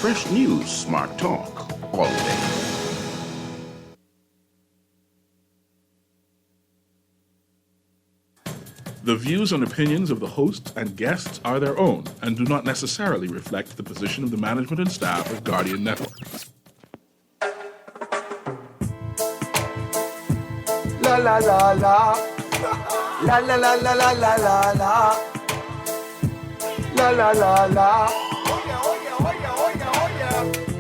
fresh news, smart talk, all day. The views and opinions of the hosts and guests are their own and do not necessarily reflect the position of the management and staff of Guardian Network. La la la la. La la la la la la la la. La la la la.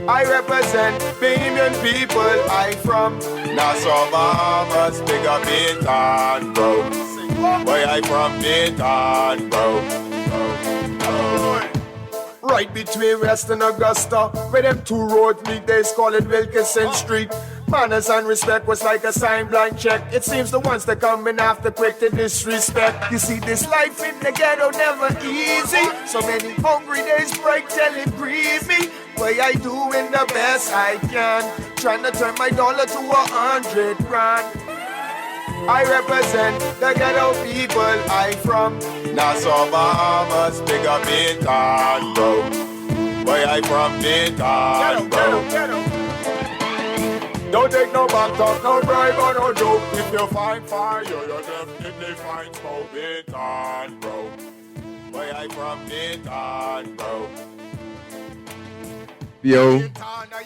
I represent Bahamian people. I from Nassau, Bahamas, big up Baytown, bro. Where I from Baytown, bro. Right between West and Augusta, where them two roads meet, they call it Wilkinson Street. Manners and respect was like a sign blank check. It seems the ones that coming after quick to disrespect. You see, this life in the ghetto never easy. So many hungry days break till it grieve me. Way I doing the best I can, trying to turn my dollar to 100 grand. I represent the ghetto people. I from Nassau, Bahamas, big up Baytown, bro. Where I from Baytown, bro. Don't take no back talk, no bribe or no joke. If you find fire, you definitely find smoke. Baytown, bro. Where I from Baytown, bro. Yo,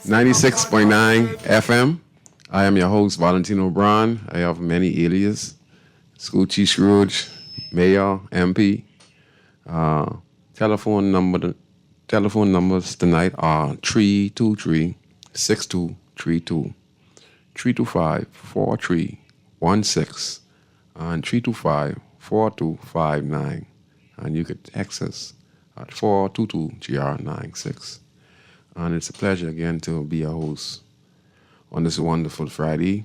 96.9 FM. I am your host, Valentino Brown. I have many aliases. Scoochie, Scrooge, Mayor, MP. Telephone numbers tonight are 323-6232, 325-4316, and 325-4259. And you could text us at 422-GR96. And it's a pleasure again to be a host on this wonderful Friday.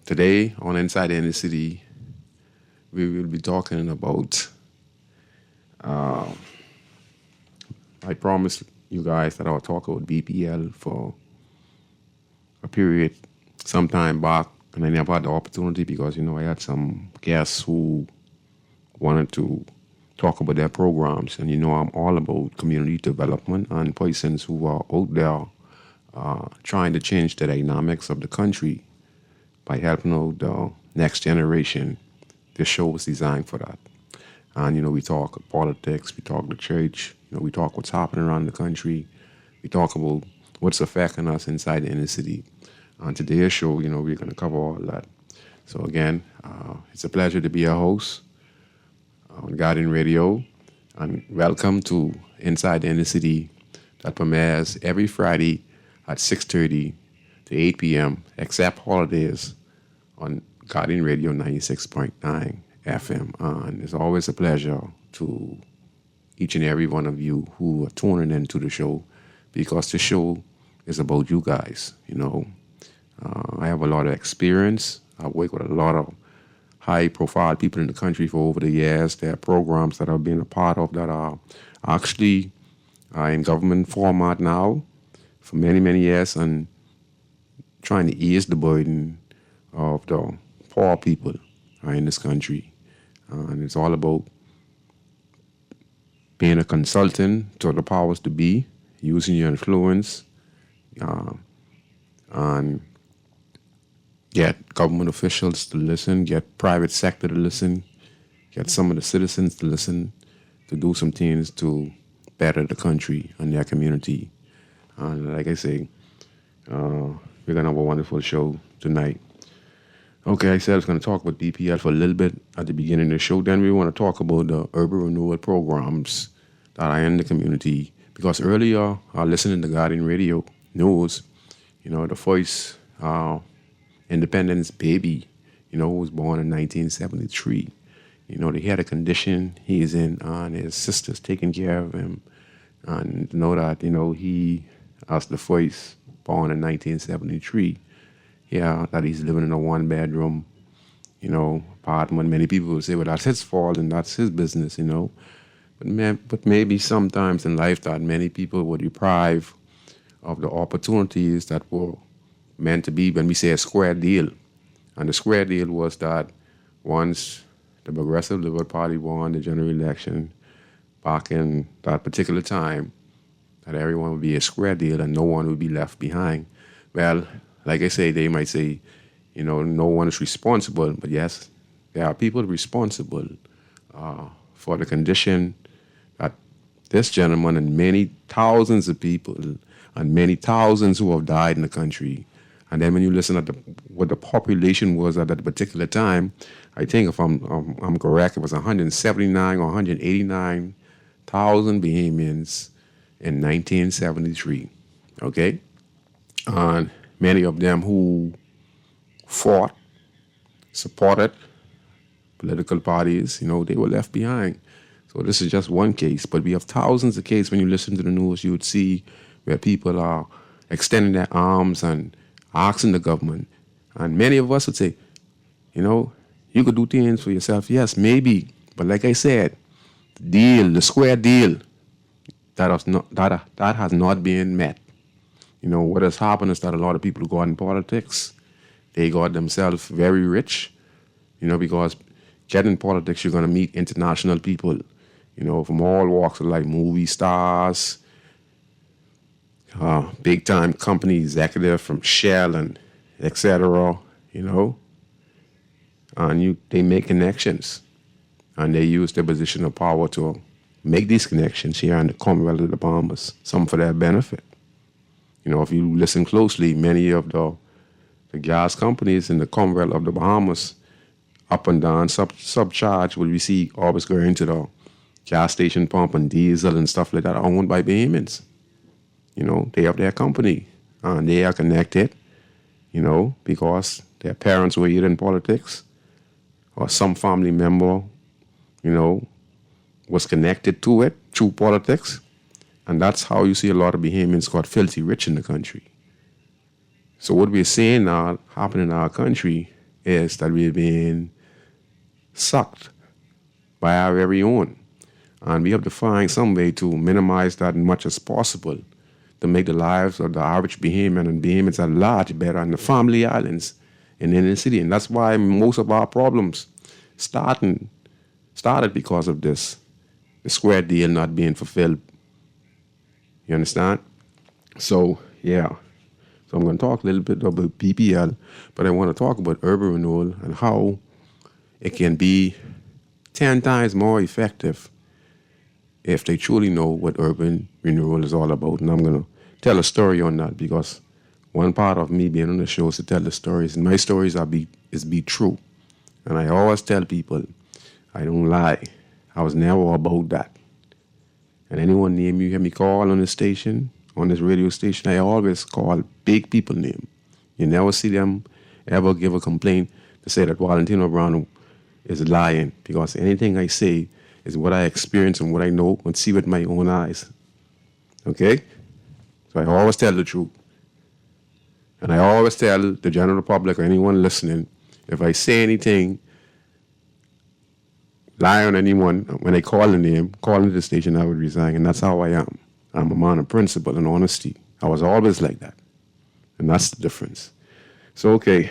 Today on Inside the Inner City, we will be talking about, I promised you guys that I'll talk about BPL for a period some time back, and I never had the opportunity because, I had some guests who wanted to talk about their programs, and I'm all about community development and persons who are out there trying to change the dynamics of the country by helping out the next generation. This show was designed for that. And, we talk politics, we talk the church, we talk what's happening around the country, we talk about what's affecting us inside the inner city. On today's show, we're going to cover all that. So again, it's a pleasure to be a host on Guardian Radio, and welcome to Inside the Inner City that premieres every Friday at 6:30 to 8 p.m., except holidays, on Guardian Radio 96.9 FM. And it's always a pleasure to each and every one of you who are tuning into the show, because the show is about you guys. I have a lot of experience. I work with a lot of high-profile people in the country for over the years. There are programs that I've been a part of that are actually in government format now for many, many years, and trying to ease the burden of the poor people in this country. And it's all about being a consultant to the powers to be, using your influence, and get government officials to listen, get private sector to listen, get some of the citizens to listen, to do some things to better the country and their community. And like I say, we're going to have a wonderful show tonight. Okay, I said I was going to talk about BPL for a little bit at the beginning of the show. Then we want to talk about the urban renewal programs that are in the community. Because earlier, listening to Guardian Radio News, the first Independence baby, was born in 1973. He had a condition he's in, and his sister's taking care of him. And to know that, he, as the first born in 1973, that he's living in a one-bedroom, apartment. Many people will say, well, that's his fault and that's his business, But maybe sometimes in life that many people were deprived of the opportunities that were meant to be, when we say a square deal. And the square deal was that once the Progressive Liberal Party won the general election back in that particular time, that everyone would be a square deal and no one would be left behind. Well, like I say, they might say, no one is responsible, but yes, there are people responsible for the condition that this gentleman and many thousands of people and many thousands who have died in the country. And then when you listen at what the population was at that particular time, I think if I'm correct, it was 179 or 189,000 Bahamians in 1973. Okay, and many of them who fought, supported political parties, they were left behind. So this is just one case, but we have thousands of cases. When you listen to the news, you would see where people are extending their arms and asking the government. And many of us would say, you could do things for yourself. Yes, maybe. But like I said, the square deal, that has not been met. What has happened is that a lot of people who got in politics, they got themselves very rich, because getting in politics, you're going to meet international people, from all walks of life, movie stars, big time company executive from Shell and etc. And they make connections, and they use their position of power to make these connections here in the Commonwealth of the Bahamas, some for their benefit. If you listen closely, many of the gas companies in the Commonwealth of the Bahamas, up and down, subcharge, what we see always going to the gas station pump and diesel and stuff like that, are owned by Bahamians. They have their company, and they are connected, because their parents were either in politics or some family member, was connected to it through politics. And that's how you see a lot of Bahamians got filthy rich in the country. So what we're seeing now happen in our country is that we're being sucked by our very own. And we have to find some way to minimize that as much as possible, to make the lives of the average Bahamian and Bahamians at large better, and the family islands and in the city. And that's why most of our problems started because of this, the square deal not being fulfilled. You understand? So, yeah. So I'm going to talk a little bit about BPL, but I want to talk about urban renewal and how it can be 10 times more effective if they truly know what urban renewal is all about. And I'm going to tell a story on that, because one part of me being on the show is to tell the stories, and my stories be true. And I always tell people, I don't lie. I was never about that. And anyone name you hear me call on this station, on this radio station, I always call big people name. You never see them ever give a complaint to say that Valentino Brown is lying, because anything I say is what I experience and what I know and see with my own eyes. Okay? So I always tell the truth. And I always tell the general public or anyone listening, if I say anything, lie on anyone, when I call the name, call into the station, I would resign. And that's how I am. I'm a man of principle and honesty. I was always like that. And that's the difference. So, okay,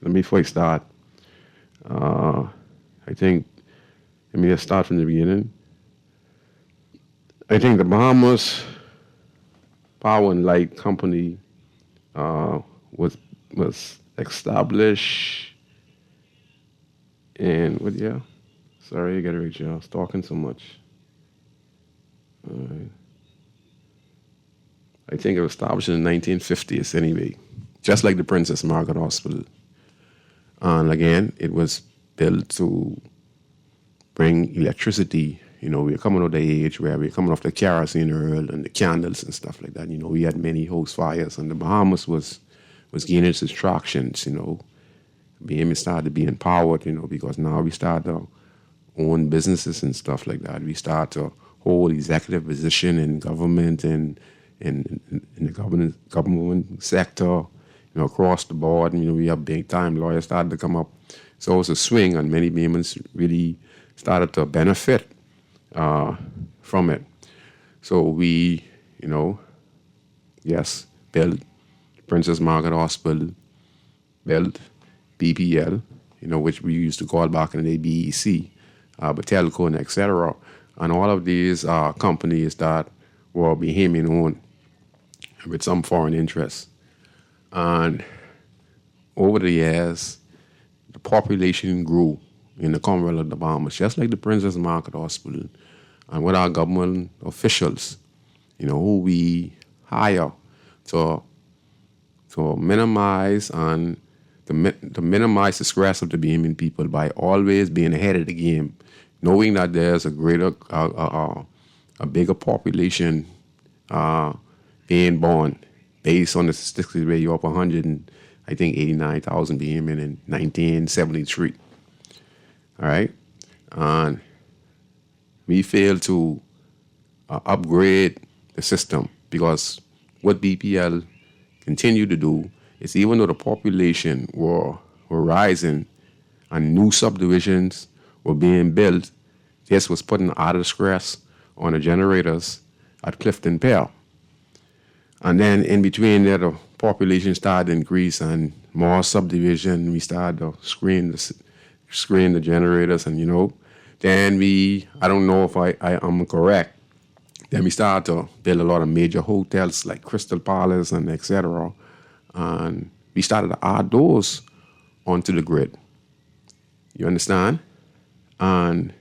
before I start, let me just start from the beginning. I think the Bahamas Power and Light Company was established in, what year? Sorry, I got to reach you. I was talking so much. I think it was established in the 1950s anyway, just like the Princess Margaret Hospital. And again, it was built to bring electricity. We're coming out of the age where we're coming off the kerosene oil and the candles and stuff like that. We had many house fires, and the Bahamas was gaining its attractions. Bahamians started being empowered, because now we started to own businesses and stuff like that. We start to hold executive position in government and in the government sector, across the board. And, we have big time lawyers started to come up. So it was a swing, and many Bahamians really started to benefit from it. So we, built Princess Margaret Hospital, built BPL, which we used to call back in the day BEC, but Telco and etc. And all of these companies that were Bahamian owned with some foreign interests. And over the years, the population grew in the Commonwealth of the Bahamas, just like the Princess Margaret Hospital. And with our government officials, who we hire to minimize and to minimize the stress of the Bahamian people by always being ahead of the game, knowing that there's a bigger population being born based on the statistics where you're up 89,000 Bahamian in 1973. All right? And we failed to upgrade the system because what BPL continued to do is, even though the population were rising and new subdivisions were being built, this was putting added stress on the generators at Clifton Pier. And then in between there, the population started to increase and more subdivision. We started to screen the generators, and then I don't know if I am correct. Then we started to build a lot of major hotels like Crystal Palace and etc. And we started to add those onto the grid. You understand? And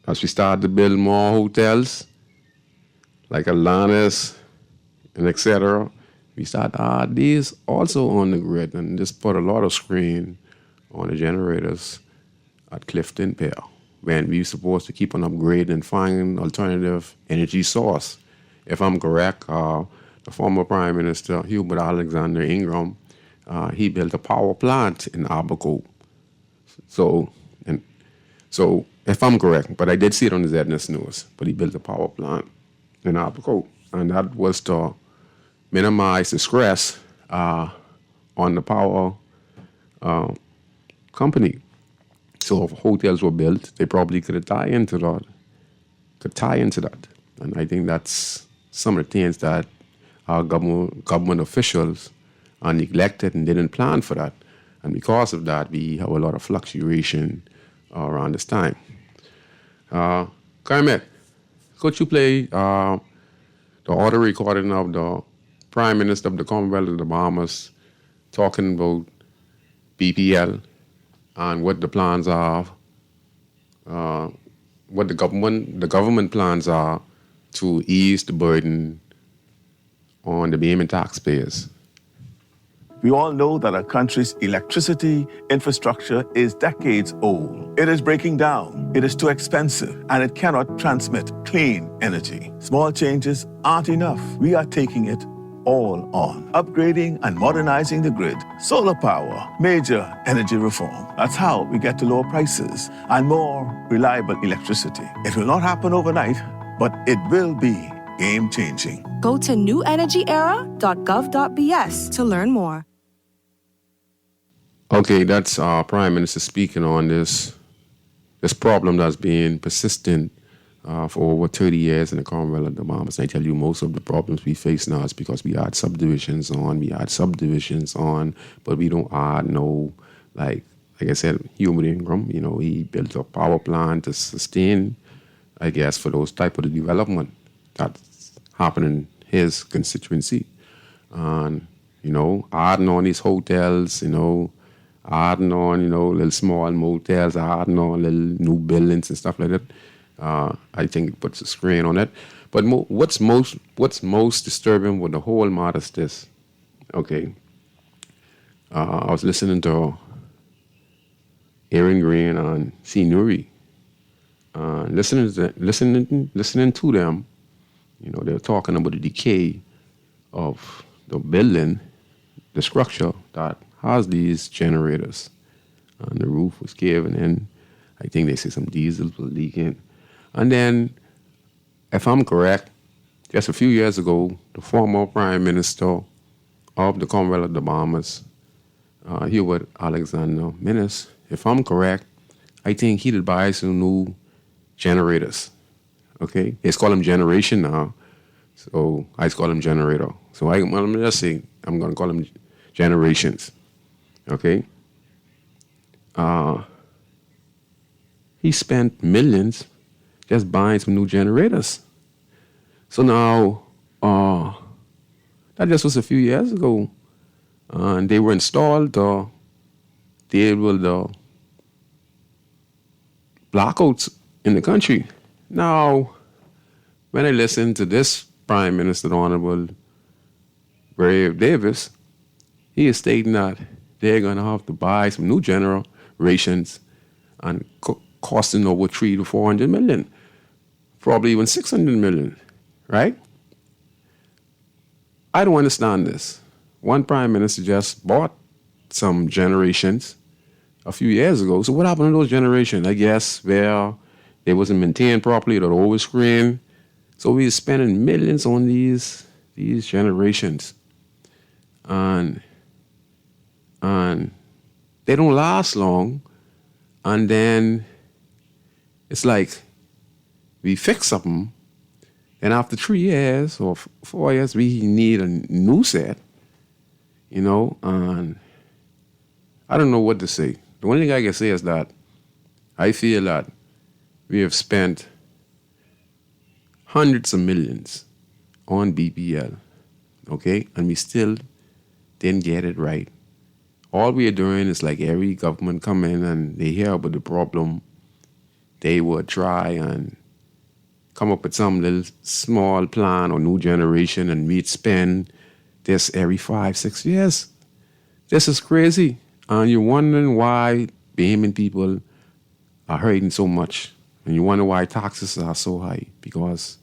as we started to build more hotels like Atlantis and etc., we started to add these also on the grid and just put a lot of screen on the generators at Clifton Pier, when we were supposed to keep on upgrading and finding alternative energy source. If I'm correct, the former Prime Minister Hubert Alexander Ingram, he built a power plant in Abaco. So if I'm correct, but I did see it on the ZNS News, but he built a power plant in Abaco, and that was to minimize the stress on the power company. So if hotels were built, they probably could tie into that. And I think that's some of the things that our government officials are neglected and didn't plan for that. And because of that, we have a lot of fluctuation around this time. Kermit, could you play the audio recording of the Prime Minister of the Commonwealth of the Bahamas talking about BPL and what the plans are, what the government plans are to ease the burden on the Bahamian taxpayers? We all know that our country's electricity infrastructure is decades old. It is breaking down, it is too expensive, and it cannot transmit clean energy. Small changes aren't enough. We are taking it all on. Upgrading and modernizing the grid, solar power, major energy reform. That's how we get to lower prices and more reliable electricity. It will not happen overnight, but it will be game-changing. Go to newenergyera.gov.bs to learn more. Okay, that's our Prime Minister speaking on this problem that's been persistent for over 30 years in the Commonwealth of the Bahamas. I tell you, most of the problems we face now is because we add subdivisions on, but we don't add no, like I said, Hubert Ingram, he built a power plant to sustain, I guess, for those type of development that's happening in his constituency. And, adding on these hotels, adding on, little small motels, adding on little new buildings and stuff like that. I think it puts a strain on it. But what's most disturbing with the whole matter is this. Okay, I was listening to Aaron Green and C. Nuri. Listening to them, they're talking about the decay of the building, the structure that has these generators. And the roof was caving in. I think they say some diesels were leaking. And then, if I'm correct, just a few years ago, the former Prime Minister of the Commonwealth of the Bahamas, Hubert Alexander Minnis, if I'm correct, I think he did buy some new generators. Okay? They call them generation now. So I just call them generator. So I'm just saying, I'm going to call them generations. Okay? He spent millions just buying some new generators. So now, that just was a few years ago, and they were installed to deal with the blackouts in the country. Now, when I listen to this Prime Minister, the Honorable Brave Davis, he is stating that they're going to have to buy some new generations and costing over 300 to 400 million, probably even 600 million, right? I don't understand this. One prime minister just bought some generations a few years ago. So what happened to those generations? I guess where they wasn't maintained properly, they're overscreened. So we're spending millions on these generations. And they don't last long. And then it's like we fix something, and after 3 years or 4 years, we need a new set, and I don't know what to say. The only thing I can say is that I feel that we have spent hundreds of millions on BPL, okay, and we still didn't get it right. All we are doing is like every government come in and they hear about the problem, they would try and come up with some little small plan or new generation, and we'd spend this every 5-6 years. This is crazy. And you're wondering why Bahamian people are hurting so much. And you wonder why taxes are so high, because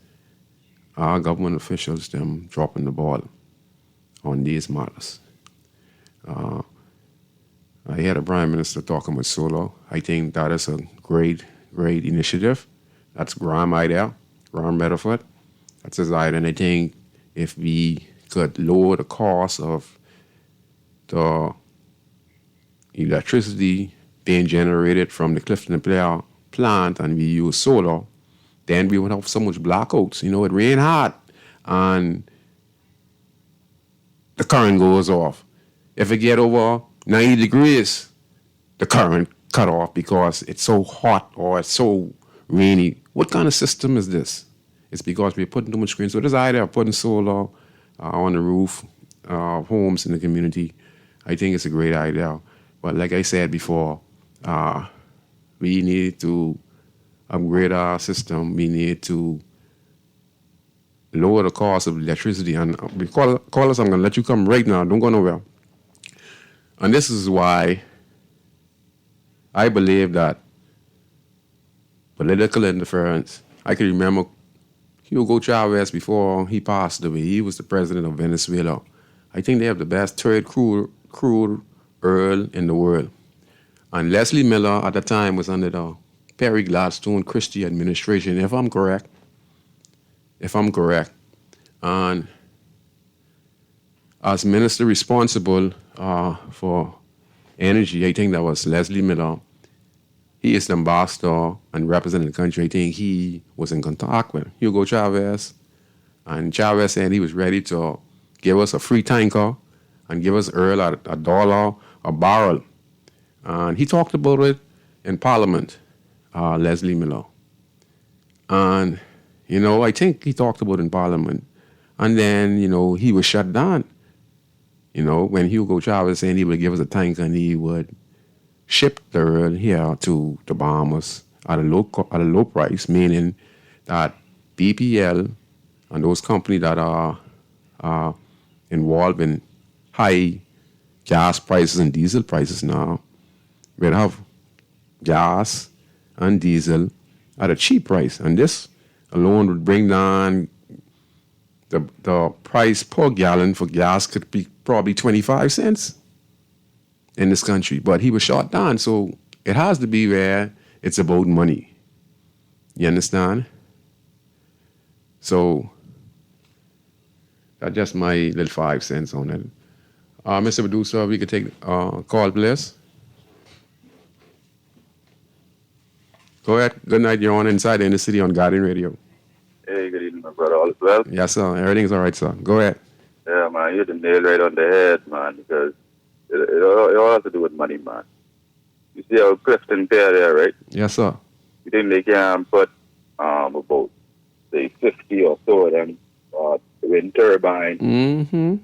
our government officials, them dropping the ball on these matters. I heard the Prime Minister talking about solar. I think that is a great initiative. That's Graham idea, Graham Bedford. That's his idea. And I think if we could lower the cost of the electricity being generated from the Clifton Player plant and we use solar, then we would have so much blackouts. It rain hard and the current goes off. If it get over 90 degrees, the current cut off because it's so hot or it's so rainy. What kind of system is this? It's because we're putting too much screen. So this idea of putting solar on the roof of homes in the community, I think it's a great idea. But like I said before, we need to upgrade our system. We need to lower the cost of electricity. And call us, I'm going to let you come right now. Don't go nowhere. And this is why I believe that political interference, I can remember Hugo Chavez before he passed away. He was the president of Venezuela. I think they have the best third crude oil in the world. And Leslie Miller at the time was under the Perry Gladstone Christie administration, if I'm correct. And as minister responsible for energy, I think that was Leslie Miller. He is the ambassador and representing the country. I think he was in contact with Hugo Chavez. And Chavez said he was ready to give us a free tanker and give us oil at $1 a barrel. And he talked about it in Parliament, Leslie Miller. And, I think he talked about it in Parliament. And then, he was shut down. When Hugo Chavez said he would give us a tanker and he would ship the oil here to the Bahamas at a low price, meaning that BPL and those companies that are involved in high gas prices and diesel prices now will have gas and diesel at a cheap price. And this alone would bring down the price per gallon for gas could be probably 25 cents in this country. But he was shot down, so it has to be where it's about money. You understand? So that's just my little 5 cents on it. Mr. Producer, we could take a call, please. Go ahead. Good night. You're on Inside the Inner City on Guardian Radio. Hey, good evening, my brother. All is well? Yes, sir. Everything's all right, sir. Go ahead. Yeah, man, you hit the nail right on the head, man, because it all has to do with money, man. You see our Clifton Pier there, right? Yes, sir. You think they can put about say 50 or so of them wind turbines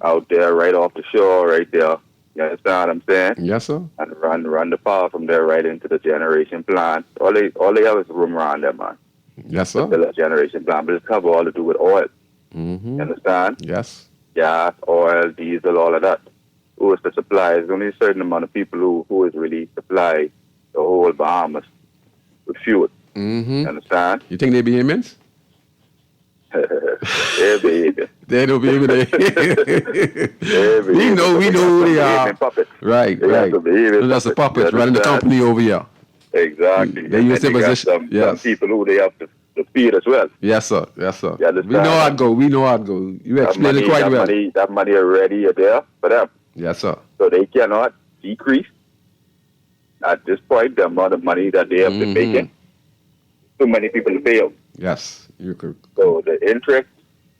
out there right off the shore right there. You understand what I'm saying? Yes, sir. And run the power from there right into the generation plant. All they have is room around there, man. Yes, sir. The generation plant, but it's cover all to do with oil. You understand? Yes. Gas, oil, diesel, all of that. Who is the supply? There's only a certain amount of people who is really supply the whole Bahamas with fuel. You understand? You think they be immense? Yeah, baby. They don't be able to. we know who they are. Right. So that's a puppet running the company over here. Exactly. They use their position. Some people who they have to feed as well. Yes, sir. We know how it go. You explain it quite well. That money already is there for them. Yes, sir. So they cannot decrease at this point the amount of money that they have been making. Too many people to pay out. Yes, you could. So the interest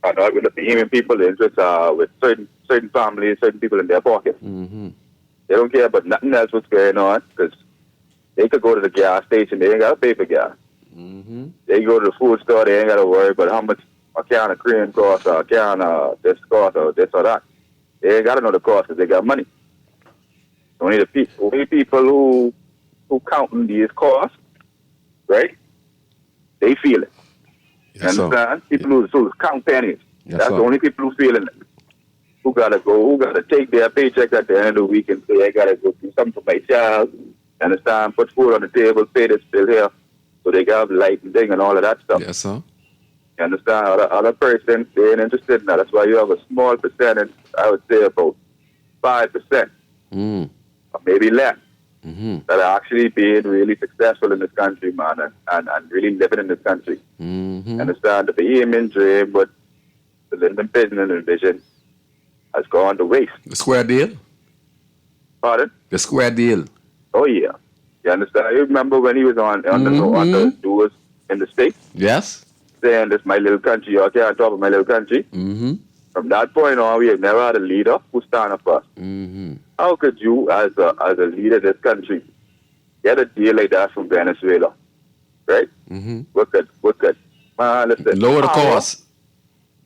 are not with the Bahamian people. The interests are with certain families, certain people in their pocket. They don't care about nothing else what's going on because they could go to the gas station. They ain't got to pay for gas. They go to the food store. They ain't got to worry about how much a can of cream costs or a can of this cost or this or that. They ain't got to know the cost because they got money. Only people who counting these costs, right? They feel it. Yes, you understand? Sir. People who count pennies. Yes, That's sir. the only people who feeling it. Who gotta take their paycheck at the end of the week and say, I gotta go do something for my child. You understand? Put food on the table, pay this bill here. So they got light and thing and all of that stuff. Yes, sir. You understand? Other persons, they ain't interested in that. That's why you have a small percentage, I would say about 5%. Or maybe less. That are actually being really successful in this country, man, and really living in this country. Understand? The Bahamian dream, but the Linden business and vision has gone to waste. The square deal? Pardon? The square deal. Oh, yeah. You understand? You remember when he was on the doors in the States? Yes. Saying, this is my little country, you can't talk about my little country. From that point on, we have never had a leader who stand up for us. How could you, as a leader of this country, get a deal like that from Venezuela? Right? What could? Man, listen. Lower the cost.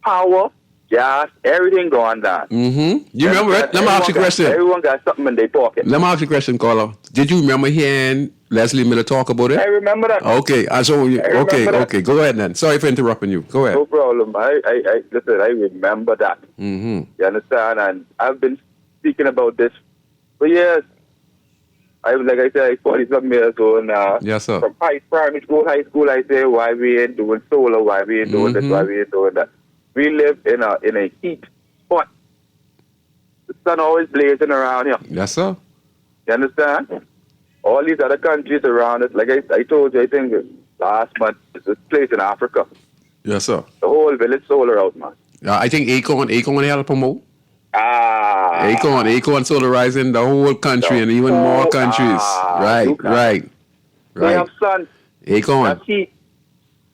Power, gas, everything going down. You remember it? Let me ask you a question. Everyone got something in their pocket. Let me ask you a question, caller. Did you remember hearing Leslie Miller talk about it? I remember that. Okay. Okay. Go ahead then. Sorry for interrupting you. Go ahead. No problem. Listen, I remember that. You understand? And I've been speaking about this for years. Like I said, 40-something years old now. Yes, sir. From primary school, high school, I say, why we ain't doing solar, why we ain't doing this, why we ain't doing that. We live in a heat spot. The sun always blazing around here. Yes, sir. You understand? All these other countries around us, like I told you, I think last month, this place in Africa. Yes, sir. The whole village solar out, man. I think Acorn help promote. Acorn solarizing the whole country and even more countries. Right. They have sun. Acorn. That's heat.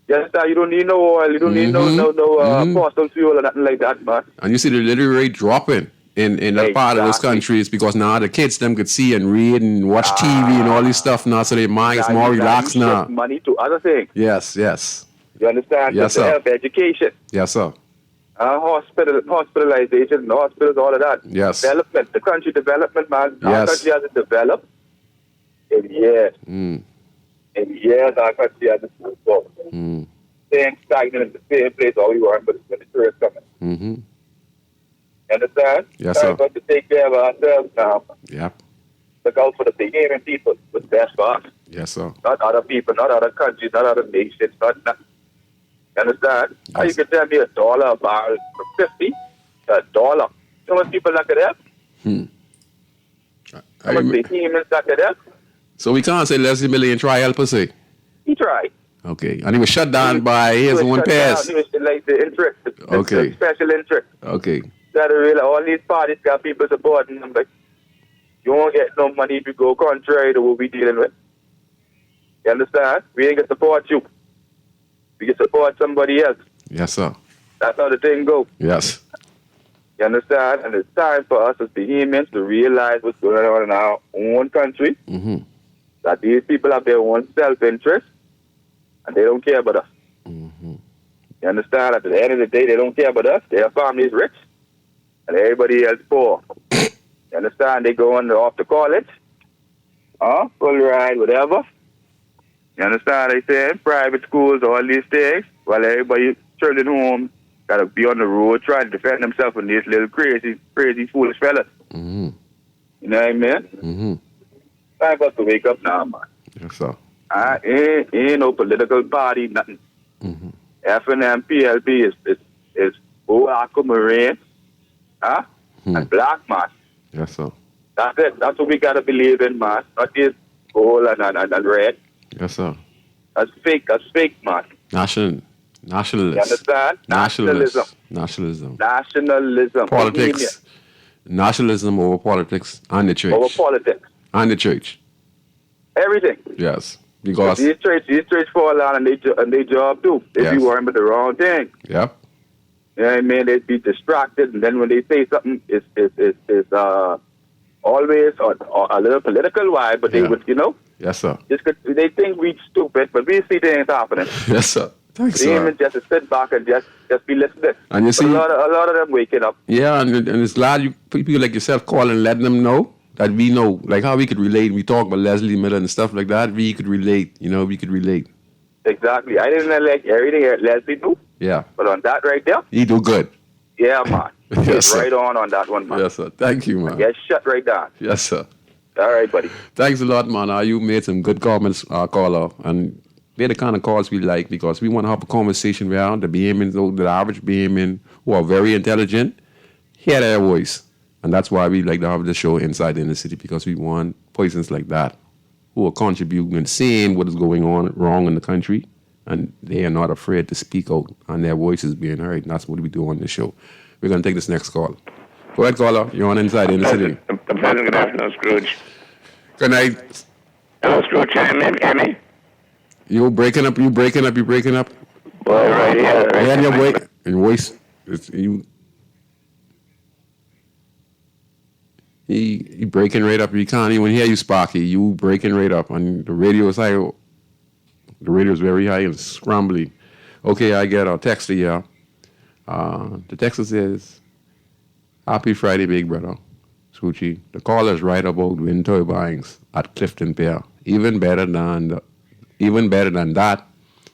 Yes, you don't need no oil. You don't need no fossil fuel or nothing like that, man. And you see the little rate dropping in that part of those countries because now the kids them could see and read and watch TV and all this stuff now, so their mind is more relaxed now. Money to other things. Yes. You understand? Yes, sir. Help education. Yes, sir. Hospitalization, hospitals, all of that. Yes. Development, the country development, man. Our Yes. country hasn't developed in years. In years, our country hasn't moved forward. Staying stagnant in the same place all we want, but when the tourists coming. You understand? Yes, sir. Time for us to take care of ourselves now. Yep. Look out for the Bahamian people. What's best for us. Yes, sir. Not other people, not other countries, not other nations, not nothing. You understand? How you can tell me $1 a barrel from 50 to $1? How much people that could help? How much Bahamians that could help? So we can't say Leslie Miller and try help us, say? He tried. Okay. And he was shut down by his own pairs. He was like the interest, the special interest. Okay. That really, all these parties got people supporting them. Like, you won't get no money if you go contrary to what we dealing with. You understand? We ain't gonna support you. We can support somebody else. Yes, sir. That's how the thing goes. Yes. You understand? And it's time for us as Bahamians to realize what's going on in our own country. That these people have their own self-interest and they don't care about us. You understand? At the end of the day, they don't care about us. Their family is rich, and everybody else poor. You understand? They go off to college, full ride, whatever. You understand? They say private schools, all these things, while everybody children home gotta be on the road trying to defend themselves from these little crazy, foolish fellas. Mm-hmm. You know what I mean? Mm-hmm. Time for us to wake up now, man. Yes, sir. Ain't no political party, nothing. Mm-hmm. FNM, PLP is Aquamarine, and black, man. Yes, sir. That's it. That's what we gotta believe in, man. Not this gold and red. Yes, sir. That's fake. That's fake, man. Nationalist. You understand? Nationalism. Nationalism. Politics. Nationalism over politics and the church. Over politics. And the church. Everything. Yes. Because these church fall out and they job too. They be worrying about the wrong thing. Yep. You know what I mean? They'd be distracted, and then when they say something, it's always a little political vibe, but they would, Yes, sir. just they think we stupid, but we see things happening. Yes, sir. Thanks, They sir. even just to sit back and just be listening. And you But see, a lot of them waking up. yeah, and it's glad you people like yourself call and letting them know that we know, like how we could relate. We talk about Leslie Miller and stuff like that. We could relate, we could relate. Exactly. I didn't like everything Leslie do, Yeah. but on that right there, You do good. yeah, man. Yes, He's sir. right on that one, man. Yes, sir. Thank you, man. Get shut right down. Yes, sir. All right, buddy. Thanks a lot, man. You made some good comments, caller. And they're the kind of calls we like because we want to have a conversation around the Bahamians, the average Bahamian, who are very intelligent, hear their voice. And that's why we like to have the show inside the inner city, because we want persons like that who are contributing and seeing what is going on wrong in the country. And they are not afraid to speak out, and their voice is being heard. And that's what we do on the show. We're going to take this next call. Go ahead, caller. You're on Inside the Inner City. Good afternoon, Scrooge. Good night. Hello, Scrooge. Can me? You breaking up. Boy, right here. I had your voice. It's, you breaking right up. You can't even hear you, Sparky. You breaking right up. And the radio is high. The radio is very high and scrambly. Okay, I get a text here. The text says, "Happy Friday, big brother. Scoochie, the call is right about wind turbines at Clifton Pier. Even better than that,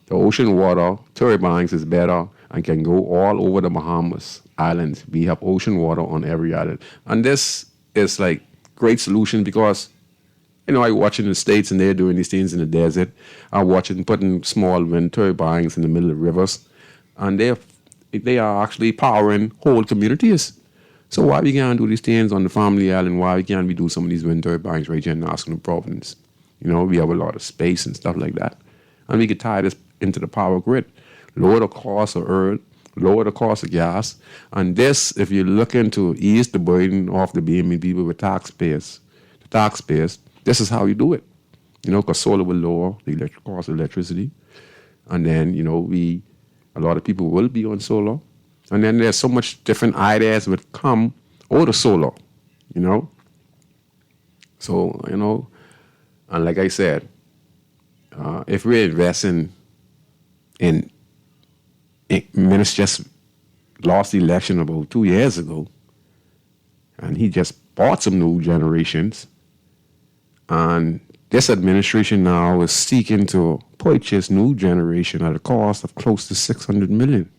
the ocean water turbines is better and can go all over the Bahamas islands. We have ocean water on every island." And this is like great solution because, I watch in the States and they're doing these things in the desert. I watch it putting small wind turbines in the middle of rivers. And they are actually powering whole communities. So why we can't do these things on the family island? Why we can't we do some of these wind turbines right here in Nassau Province? We have a lot of space and stuff like that. And we could tie this into the power grid, lower the cost of oil, lower the cost of gas. And this, if you're looking to ease the burden off the BME people with taxpayers, this is how you do it. Because solar will lower the cost of electricity. And then, a lot of people will be on solar. And then there's so much different ideas would come out of solar, So, and like I said, if we're investing in Minister just lost the election about 2 years ago, and he just bought some new generations, and this administration now is seeking to purchase new generation at a cost of close to $600 million.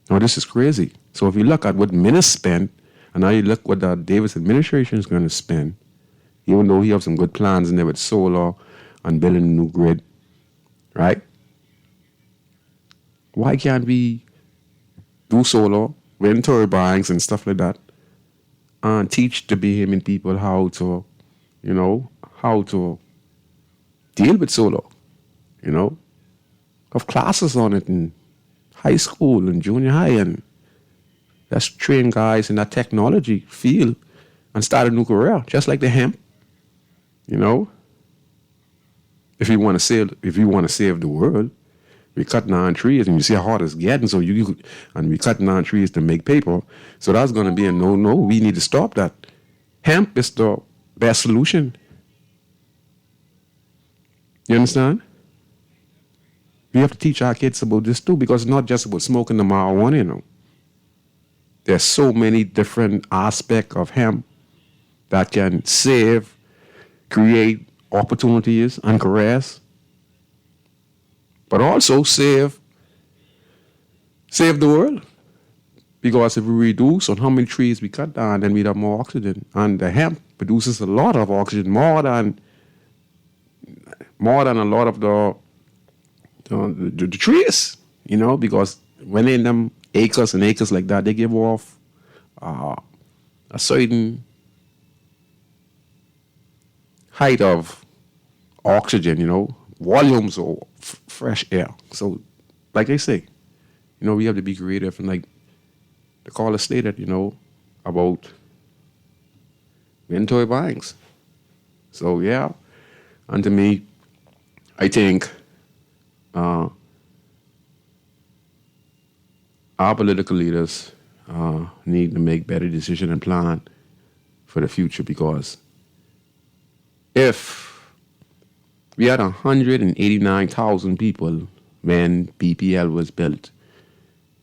Now, this is crazy. So if you look at what Minnis spent, and now you look what the Davis administration is going to spend, even though he has some good plans in there with solar and building a new grid, right? Why can't we do solar, wind turbines and stuff like that, and teach the Bahamian people how to deal with solar, Have classes on it in high school and junior high, and let's train guys in that technology field and start a new career, just like the hemp, If you want to save the world, we cut down trees, and you see how hard it's getting. So and we cut down trees to make paper. So that's going to be a no. We need to stop that. Hemp is the best solution. You understand? We have to teach our kids about this too, because it's not just about smoking the marijuana, you know. There's so many different aspects of hemp that can save, create opportunities and careers, but also save the world. Because if we reduce on how many trees we cut down, then we'd have more oxygen. And the hemp produces a lot of oxygen, more than a lot of the trees, you know, because when in them acres and acres like that, they give off a certain height of oxygen, you know, volumes of fresh air. So, like I say, you know, we have to be creative. And like the caller stated, you know, about inventory buyings. So, yeah. And to me, I think our political leaders need to make better decisions and plan for the future, because if we had 189,000 people when BPL was built,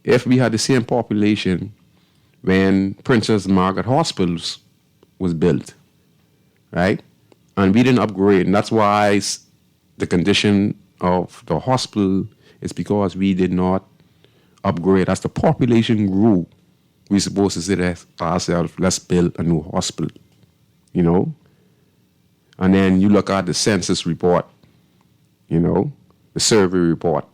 if we had the same population when Princess Margaret Hospitals was built, right? And we didn't upgrade, and that's why the condition of the hospital is because we did not upgrade. As the population grew, we're supposed to say to ourselves, let's build a new hospital, you know? And then you look at the census report, you know, the survey report,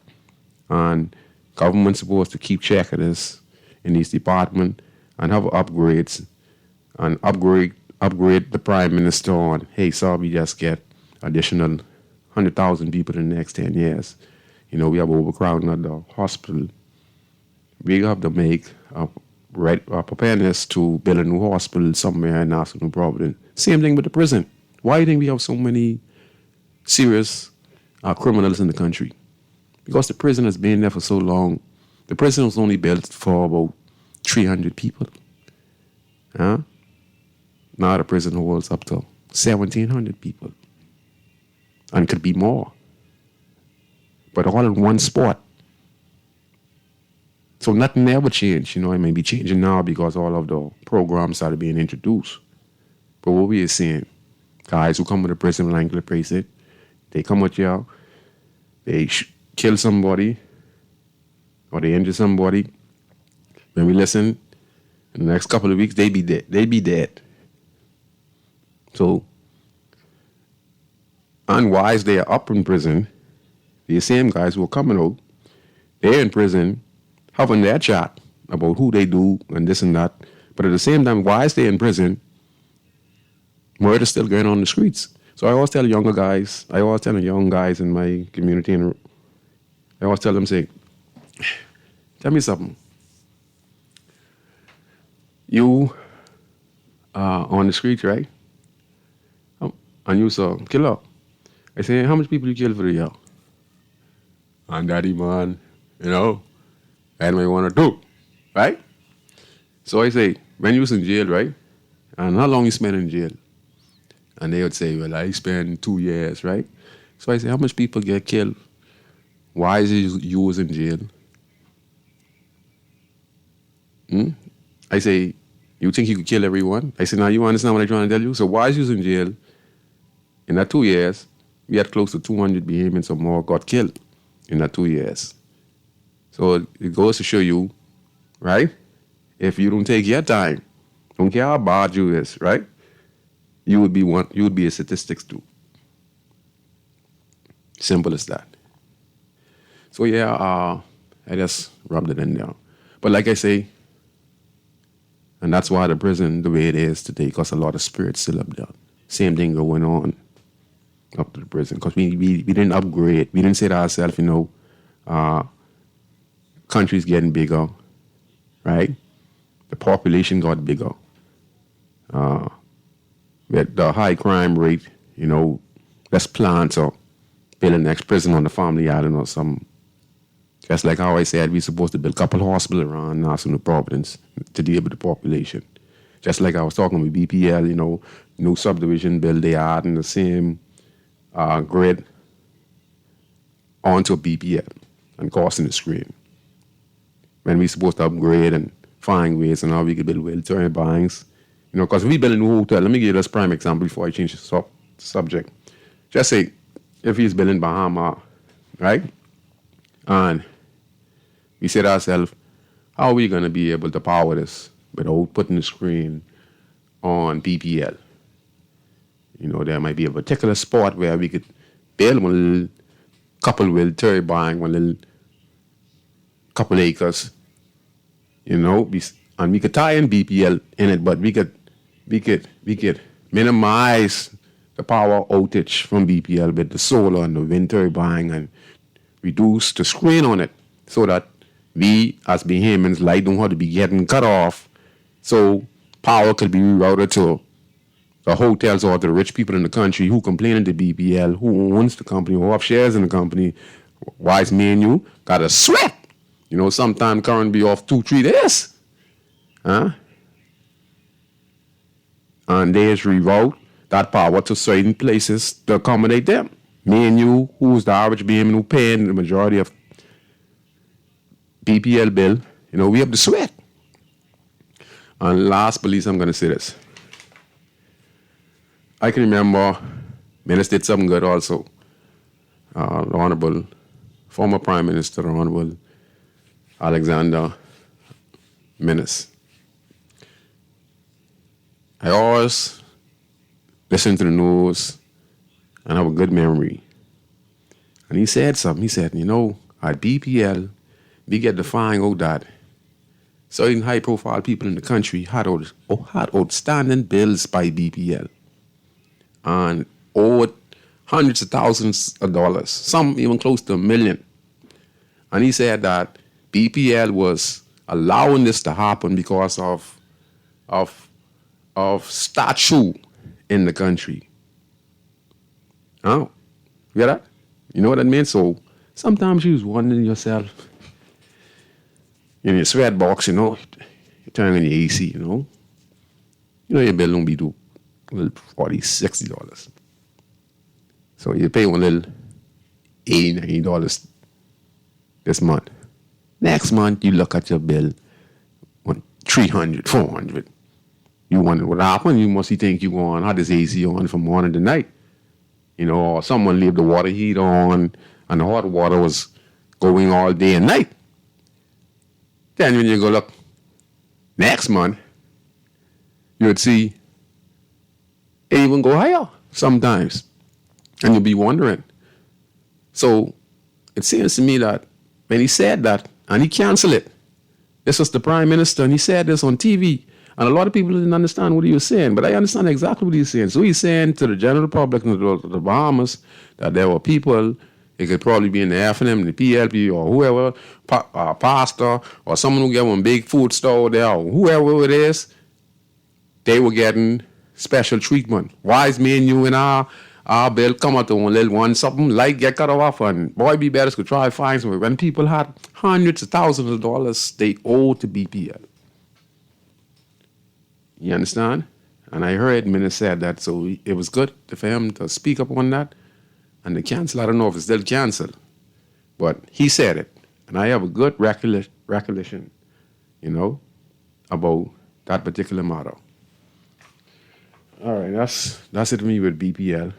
and government's supposed to keep check of this in these departments and have upgrades and upgrade the prime minister on, hey, sir, we just get additional 100,000 people in the next 10 years. You know, we have overcrowding at the hospital. We have to make a preparedness to build a new hospital somewhere in National Providence. Same thing with the prison. Why do you think we have so many serious criminals in the country? Because the prison has been there for so long. The prison was only built for about 300 people. Huh? Now the prison holds up to 1,700 people. And could be more. But all in one spot. So nothing ever changed. You know, it may be changing now because all of the programs started being introduced. But what we are seeing, guys who come to the prison like the prison, they come with y'all, they kill somebody, or they injure somebody. When we listen, in the next couple of weeks, they be dead. They be dead. So, and while they are up in prison, the same guys who are coming out, they're in prison, having their chat about who they do and this and that. But at the same time, while they're in prison, murder's still going on in the streets. So I always tell young guys in my community, and I always tell them, say, tell me something. You are on the street, right? And you saw killer. I say, how much people you kill for the year? And daddy, man, you know, that's what you want to do, right? So I say, when you was in jail, right? And how long you spent in jail? And they would say, well, I spent 2 years, right? So I say, how much people get killed? Why is it you was in jail? I say, you think you could kill everyone? I say, now you understand what I'm trying to tell you? So why is you in jail? In that 2 years, we had close to 200 Bahamians or more got killed in that 2 years. So it goes to show you, right? If you don't take your time, don't care how bad you is, right? You would be a statistics too. Simple as that. So yeah, I just rubbed it in there. But like I say, and that's why the prison the way it is today, because a lot of spirits still up there. Same thing going on up to the prison, because we didn't upgrade. We didn't say to ourselves, you know, country's getting bigger, right? The population got bigger. With the high crime rate, you know, let's plan to build the next prison on the family island or something. Just like how I said, we're supposed to build a couple hospitals around National Providence to deal with the population. Just like I was talking with BPL, you know, new subdivision build, they adding the same grid onto BPL. and costing the screen. When we're supposed to upgrade and find ways and how we could build well turbines. You know, because we build a new hotel. Let me give you this prime example before I change the subject. Just say, if he's building Bahama, right? And we say to ourselves, how are we going to be able to power this without putting the screen on BPL? You know, there might be a particular spot where we could build one little couple with turbine, one little couple acres, you know, and we could tie in BPL in it, but we could minimize the power outage from BPL with the solar and the wind turbine and reduce the screen on it so that we as Bahamians light don't have to be getting cut off, so power could be rerouted to the hotels or the rich people in the country who complain to BPL, who owns the company, who have shares in the company. Wise me and you got to sweat. You know, sometime current be off 2-3 days. Huh? And they just reroute that power to certain places to accommodate them. Me and you, who's the average Bahamian who paying the majority of BPL bill, you know, we have to sweat. And last but least, I'm going to say this. I can remember Minister did something good also. The Honorable former Prime Minister, the Honorable Alexander Minnis. I always listen to the news and have a good memory. And he said something. He said, you know, at BPL, we get to find out that certain high-profile people in the country had outstanding bills by BPL and owed hundreds of thousands of dollars, some even close to $1 million. And he said that BPL was allowing this to happen because of statue in the country. Oh, you get that? You know what that means? So sometimes you was wondering yourself, in your sweat box, you know, you turn on your AC, you know your bill don't be due $40, $60. So you pay one little $80, $90 this month. Next month, you look at your bill, $300, $400. You wonder what happened. You must think you going, how this AC on from morning to night? You know, or someone leave the water heat on and the hot water was going all day and night. Then when you go look next month, you would see it even go higher sometimes. And you'll be wondering. So it seems to me that when he said that, and he canceled it, this was the Prime Minister, and he said this on TV, and a lot of people didn't understand what he was saying, but I understand exactly what he's saying. So he's saying to the general public in the Bahamas that there were people, it could probably be in the FNM, the PLP, or whoever, pastor, or someone who get one big food store there, or whoever it is, they were getting special treatment. Wise me and you and our bill come out to one little one, something like get cut off, and boy, be better could try to find somewhere. When people had hundreds of thousands of dollars they owed to BPL. You understand? And I heard Minna said that, so it was good for him to speak up on that. And the cancel, I don't know if it's still canceled, but he said it. And I have a good recollection, you know, about that particular matter. All right, that's it for me with BPL.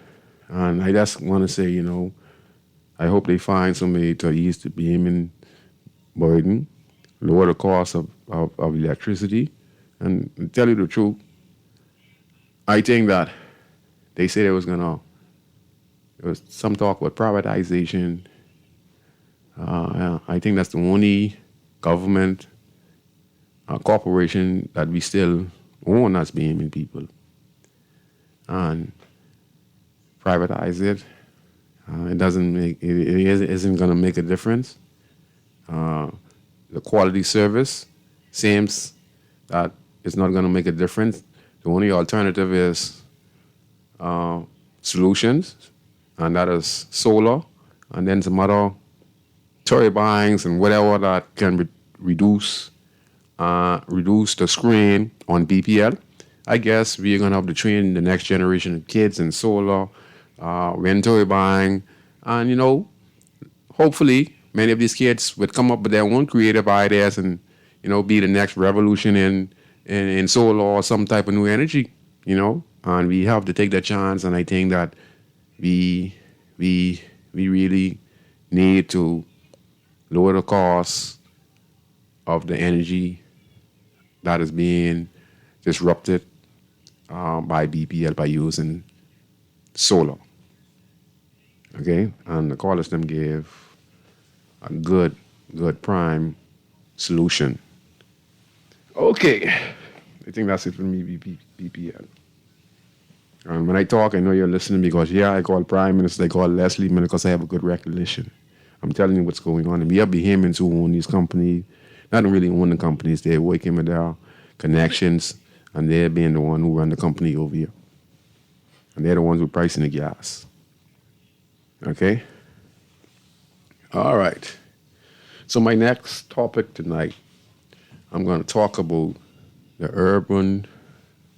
And I just want to say, you know, I hope they find some way to ease the Bahamian burden, lower the cost of electricity. And to tell you the truth, I think that they say there was some talk about privatization. I think that's the only government corporation that we still own as Bahamian people. And privatize it. It isn't going to make a difference. The quality service seems that it's not going to make a difference. The only alternative is solutions, and that is solar, and then some other turbines and whatever that can reduce the strain on BPL. I guess we're going to have to train the next generation of kids in solar, wind turbine, and, you know, hopefully many of these kids would come up with their own creative ideas and, be the next revolution in solar or some type of new energy, and we have to take that chance. And I think that we really need to lower the cost of the energy that is being disrupted by BPL by using solar. Okay, and the callers them gave a good prime solution. Okay, I think that's it for me, BPL. And when I talk, I know you're listening because, I call Prime Minister, I call Leslie because I have a good recollection. I'm telling you what's going on. And we have Bahamians who own these companies, not really own the companies, they're working with their connections, and they're being the one who run the company over here. And they're the ones who are pricing the gas. Okay? All right. So my next topic tonight, I'm going to talk about the Urban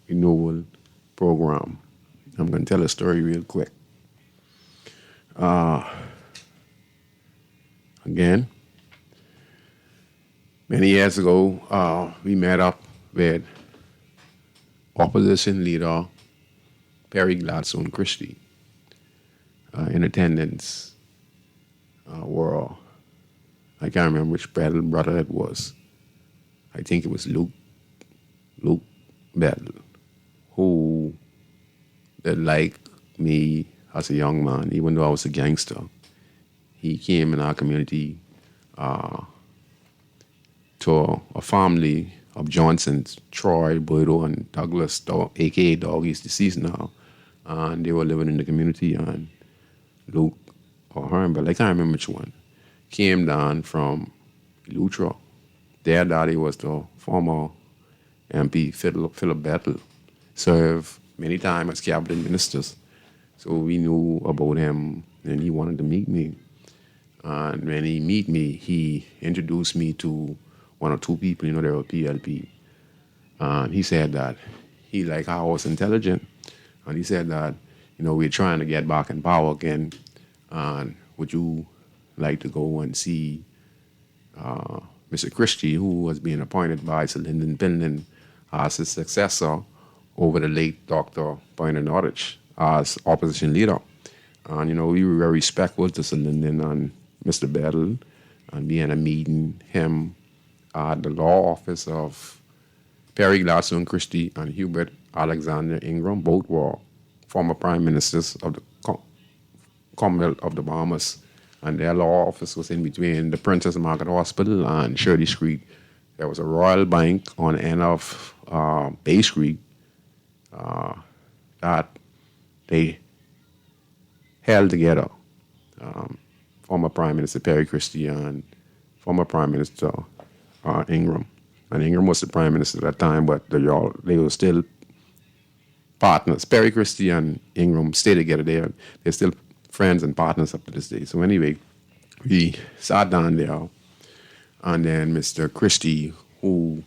Renewal Program. I'm going to tell a story real quick. Again, many years ago, we met up with opposition leader Perry Gladstone Christie. In attendance were, I can't remember which brother it was. I think it was Luke Bell, who that like me as a young man, even though I was a gangster. He came in our community to a family of Johnsons, Troy, Boydo, and Douglas, a.k.a. Dog. He's deceased now. And they were living in the community, and Luke or Hermbel, I can't remember which one, came down from Lutra. Their daddy was the former MP Philip Bettel, served many times as cabinet ministers. So we knew about him, and he wanted to meet me. And when he met me, he introduced me to one or two people, they were PLP. And he said that he liked how I was intelligent. And he said that, we're trying to get back in power again. And would you like to go and see Mr. Christie, who was being appointed by Sir Lyndon Pinlin as his successor over the late Dr. Boyner Nordich as opposition leader. And, we were very respectful to Sir Lyndon and Mr. Bettel, and being a meeting him at the law office of Perry Gladstone Christie and Hubert Alexander Ingram. Both were former prime ministers of the Commonwealth of the Bahamas, and their law office was in between the Princess Margaret Hospital and Shirley Street. There was a Royal Bank on the end of Bay Street that they held together. Former Prime Minister Perry Christie and former Prime Minister Ingram. And Ingram was the Prime Minister at that time, but they were still partners. Perry Christie and Ingram stay together. They're still friends and partners up to this day. So anyway, we sat down there, and then Mr. Christie, who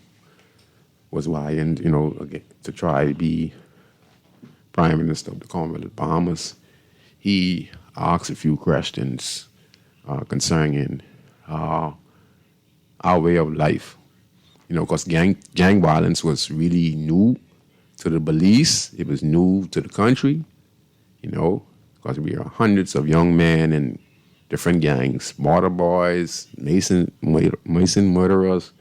was vying, to try to be Prime Minister of the Commonwealth of Bahamas, he asked a few questions concerning our way of life. Because gang violence was really new to the Belize. It was new to the country, because we are hundreds of young men in different gangs, mortar boys, Mason murderers,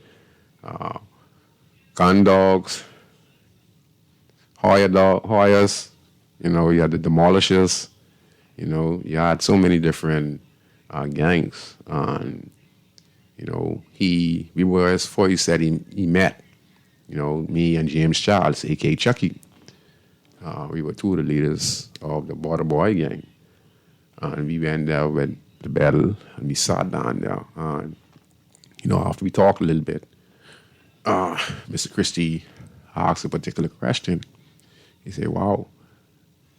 gun dogs, Hoyas, you had the demolishers, you had so many different gangs. And, we were, as Foy said, he met, me and James Charles, a.k.a. Chucky. We were two of the leaders of the Border Boy gang. And we went there with the battle, and we sat down there. And, after we talked a little bit, Mr. Christie asked a particular question. He said, wow.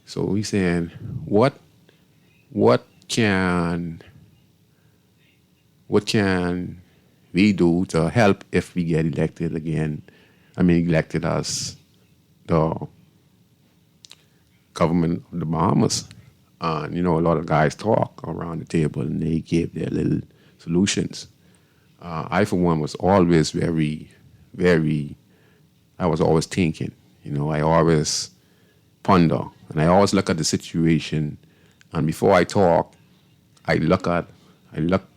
So he's saying, what can we do to help if we get elected again? Elected as the government of the Bahamas. And, a lot of guys talk around the table, and they gave their little solutions. I, for one, was always I was always thinking. I always ponder, and I always look at the situation. And before I talk, I look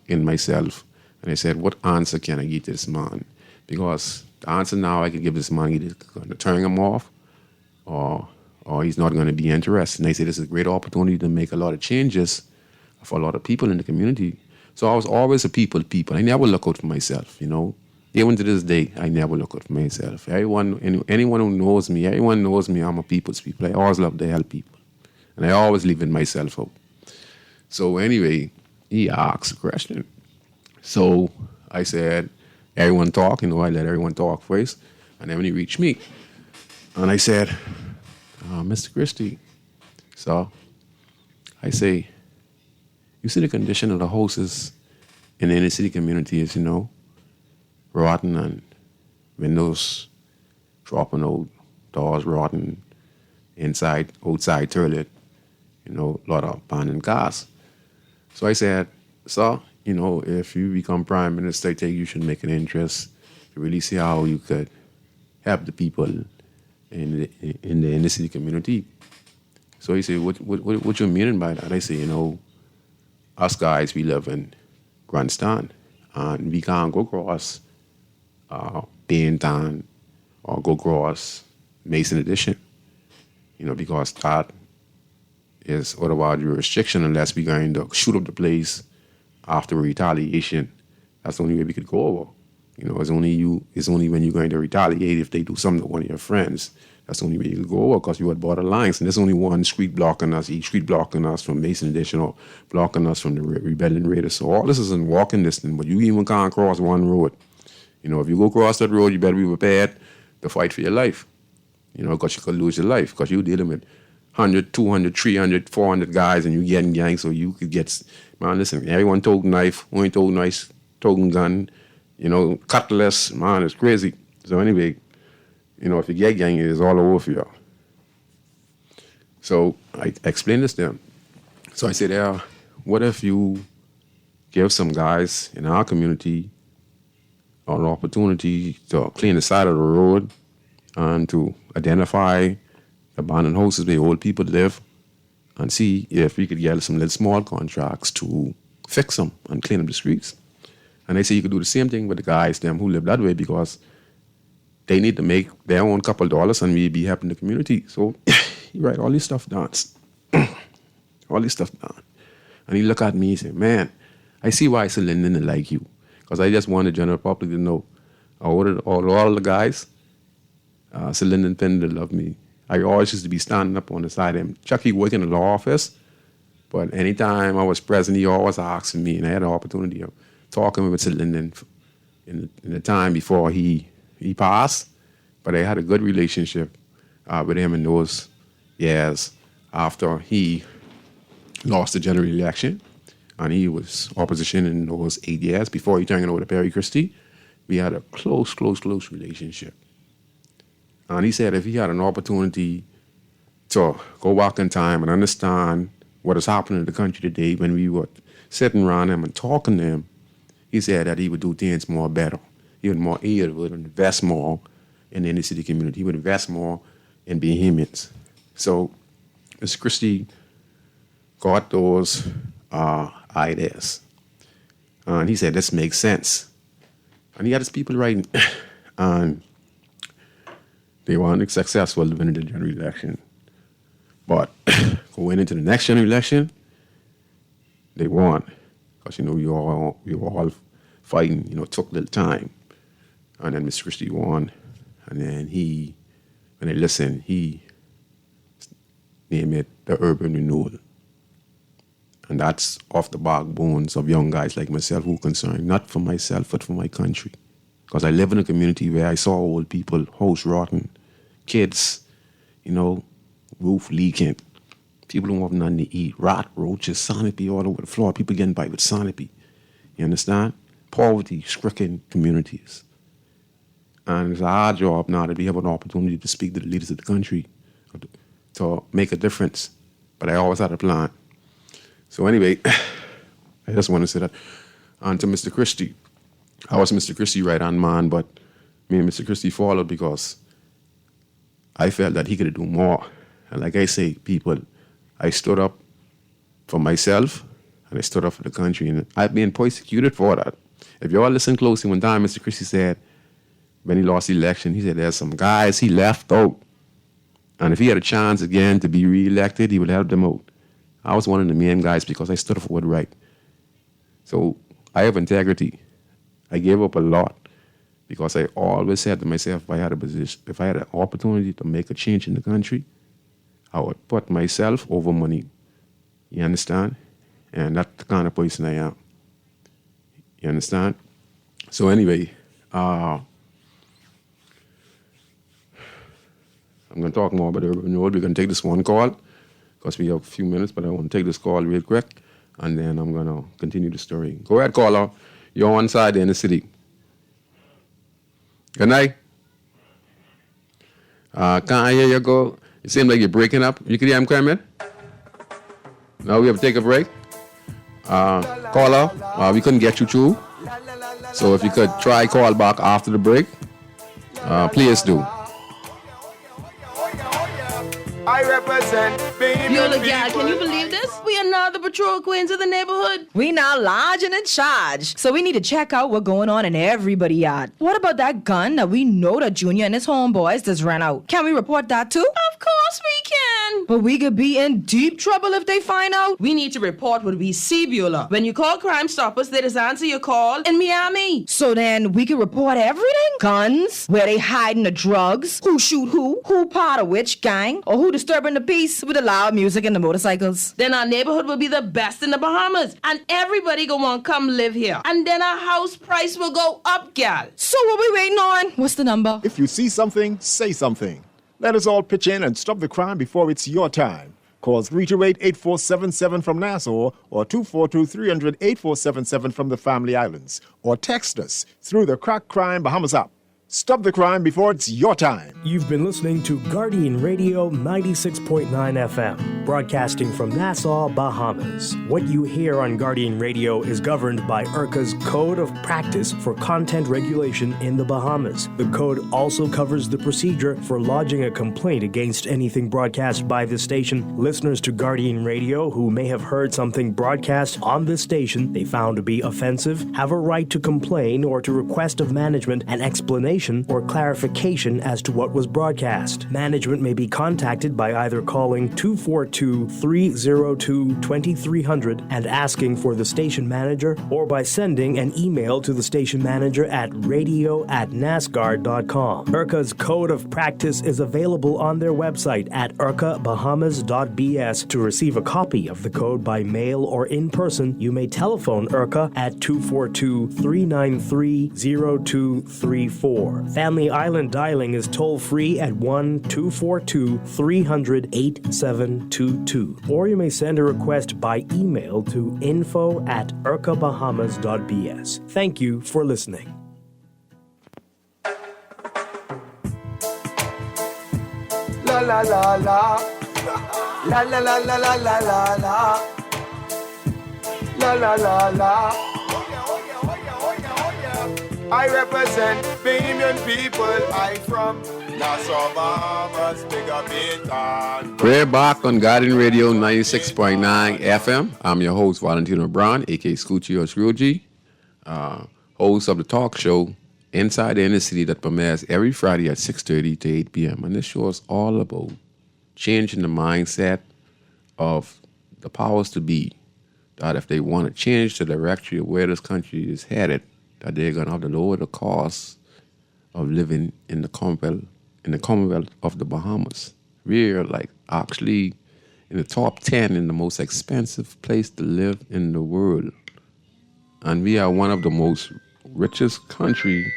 in myself, and I said, what answer can I give to this man? Because the answer now I can give this man is going to turn him off, or he's not going to be interested. And I said, this is a great opportunity to make a lot of changes for a lot of people in the community. So I was always a people. I never look out for myself, Even to this day, I never look out for myself. Anyone who knows me, everyone knows me, I'm a people's people. I always love to help people. And I always leave myself out. So anyway, he asked a question. So I said, everyone talk, I let everyone talk first. And then when he reached me, and I said, Mr. Christie, so I say, you see the condition of the houses in the inner city communities, rotten, and windows dropping out, doors rotten, outside toilet, a lot of abandoned cars. So I said, sir, if you become prime minister, I think you should make an interest to really see how you could help the people in the inner city community. So he said, what you meaning by that? I say, us guys, we live in Grandstand, and we can't go across Baintown or go across Mason Addition, because that is out of our jurisdiction unless we're going to shoot up the place after retaliation. That's the only way we could go over. It's only when you're going to retaliate if they do something to one of your friends. That's the only way you can go over, because you're at border lines, and there's only one street blocking us, each street blocking us from Mason Addition or blocking us from the Rebellion Raiders. So all this is in walking distance, but you even can't cross one road. If you go across that road, you better be prepared to fight for your life, because you could lose your life, because you're dealing with 100, 200, 300, 400 guys, and you getting gangs, so you could get, man, listen, everyone toting knife, only toting knife, toting gun, cutlass, man, it's crazy. So anyway, if you get gang, it's all over for you. So I explained this to them. So I said, what if you give some guys in our community an opportunity to clean the side of the road and to identify the abandoned houses where old people live and see if we could get some little small contracts to fix them and clean up the streets. And they say you could do the same thing with the guys, them who live that way, because they need to make their own couple dollars and we be helping the community. So he write all this stuff down. All this stuff down. And he look at me and say, man, I see why Sir Lyndon like you. Because I just want the general public to know. All the guys, Sir Lyndon Penn, they love me. I always used to be standing up on the side of him. Chucky worked in the law office, but anytime I was present, he always asked me, and I had the opportunity of talking with Sir Lyndon in the time before he passed. But I had a good relationship with him in those years after he lost the general election, and he was opposition in those 8 years before he turned it over to Perry Christie. We had a close relationship. And he said if he had an opportunity to go back in time and understand what is happening in the country today, when we were sitting around him and talking to him, he said that he would do things more better. He would invest more in the inner city community. He would invest more in Bahamians. So Mr. Christie got those ideas. And he said, this makes sense. And he had his people writing. And they weren't successful to win the general election. But going into the next general election, they won. Because, we were all fighting, took a little time. And then Mr. Christie won. And then when they listened, he named it the Urban Renewal. And that's off the backbones of young guys like myself who are concerned, not for myself, but for my country. Because I live in a community where I saw old people, house rotten, kids, roof leaking, people who have nothing to eat, rat, roaches, sanity all over the floor, people getting by with sanity. You understand? Poverty-stricken communities. And it's our job now that we have an opportunity to speak to the leaders of the country to make a difference. But I always had a plan. So anyway, I just want to say that. And to Mr. Christie, I was Mr. Christie right on man, but me and Mr. Christie followed because I felt that he could do more. And like I say, people, I stood up for myself and I stood up for the country, and I've been persecuted for that. If you all listen closely, one time Mr. Christie said, when he lost the election, he said there's some guys he left out. And if he had a chance again to be re-elected, he would help them out. I was one of the main guys because I stood up for what's right. So I have integrity. I gave up a lot because I always said to myself, if I had an opportunity to make a change in the country, I would put myself over money. You understand? And that's the kind of person I am. You understand? So anyway, I'm going to talk more about urban road. We're going to take this one call because we have a few minutes, but I want to take this call real quick, and then I'm going to continue the story. Go ahead, caller. You're on side in the city. Good night. Can't I hear you go? It seems like you're breaking up. You can hear him coming? No, we have to take a break. Caller, we couldn't get you through. So if you could try call back after the break, please do. I represent Yola gal, can you believe this? We are now the patrol queens of the neighborhood. We now large and in charge. So we need to check out what's going on in everybody's yard. What about that gun that we know that Junior and his homeboys just ran out? Can we report that too? Of course we can. But we could be in deep trouble if they find out. We need to report what we see, Beulah. When you call Crime Stoppers, they just answer your call in Miami. So then we can report everything? Guns, where they hiding the drugs, who shoot who part of which gang, or who disturbing the peace with the loud music and the motorcycles. Then our neighborhood will be the best in the Bahamas, and everybody gonna want to come live here. And then our house price will go up, gal. So what we waiting on? What's the number? If you see something, say something. Let us all pitch in and stop the crime before it's your time. Call 328-8477 from Nassau or 242-300-8477 from the Family Islands. Or text us through the Crack Crime Bahamas app. Stop the crime before it's your time. You've been listening to Guardian Radio 96.9 FM, broadcasting from Nassau, Bahamas. What you hear on Guardian Radio is governed by IRCA's Code of Practice for Content Regulation in the Bahamas. The code also covers the procedure for lodging a complaint against anything broadcast by the station. Listeners to Guardian Radio who may have heard something broadcast on this station they found to be offensive have a right to complain or to request of management an explanation or clarification as to what was broadcast. Management may be contacted by either calling 242-302-2300 and asking for the station manager, or by sending an email to the station manager at radio@nasgar.com. IRCA's Code of Practice is available on their website at ircabahamas.bs. To receive a copy of the code by mail or in person, you may telephone IRCA at 242-393-0234. Family Island dialing is toll-free at 1-242-300-8722. Or you may send a request by email to info@ircabahamas.bs. Thank you for listening. La la la la. La la la la la la la la. La la la la. I represent Bahamian people. I from Nassau, Bahamas, big up Baytown. We're back on Guardian Radio 96.9 FM. I'm your host, Valentino Brown, a.k.a. Scoochie or Scrooge, host of the talk show Inside the Inner City that premieres every Friday at 6:30 to 8 p.m. And this show is all about changing the mindset of the powers to be, that if they want to change the direction of where this country is headed, that they're going to have to lower the cost of living in the Commonwealth of the Bahamas. We're like actually in the top 10 in the most expensive place to live in the world. And we are one of the most richest country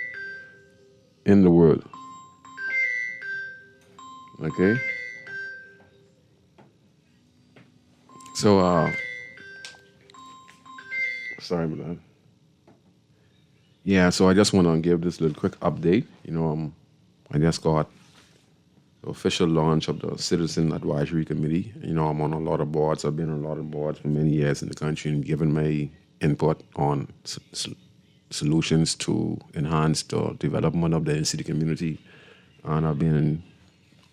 in the world. Okay? So, sorry about that. Yeah, so I just want to give this little quick update. I just got the official launch of the Citizen Advisory Committee. I'm on a lot of boards. I've been on a lot of boards for many years in the country and given my input on solutions to enhance the development of the in-city community. And I've been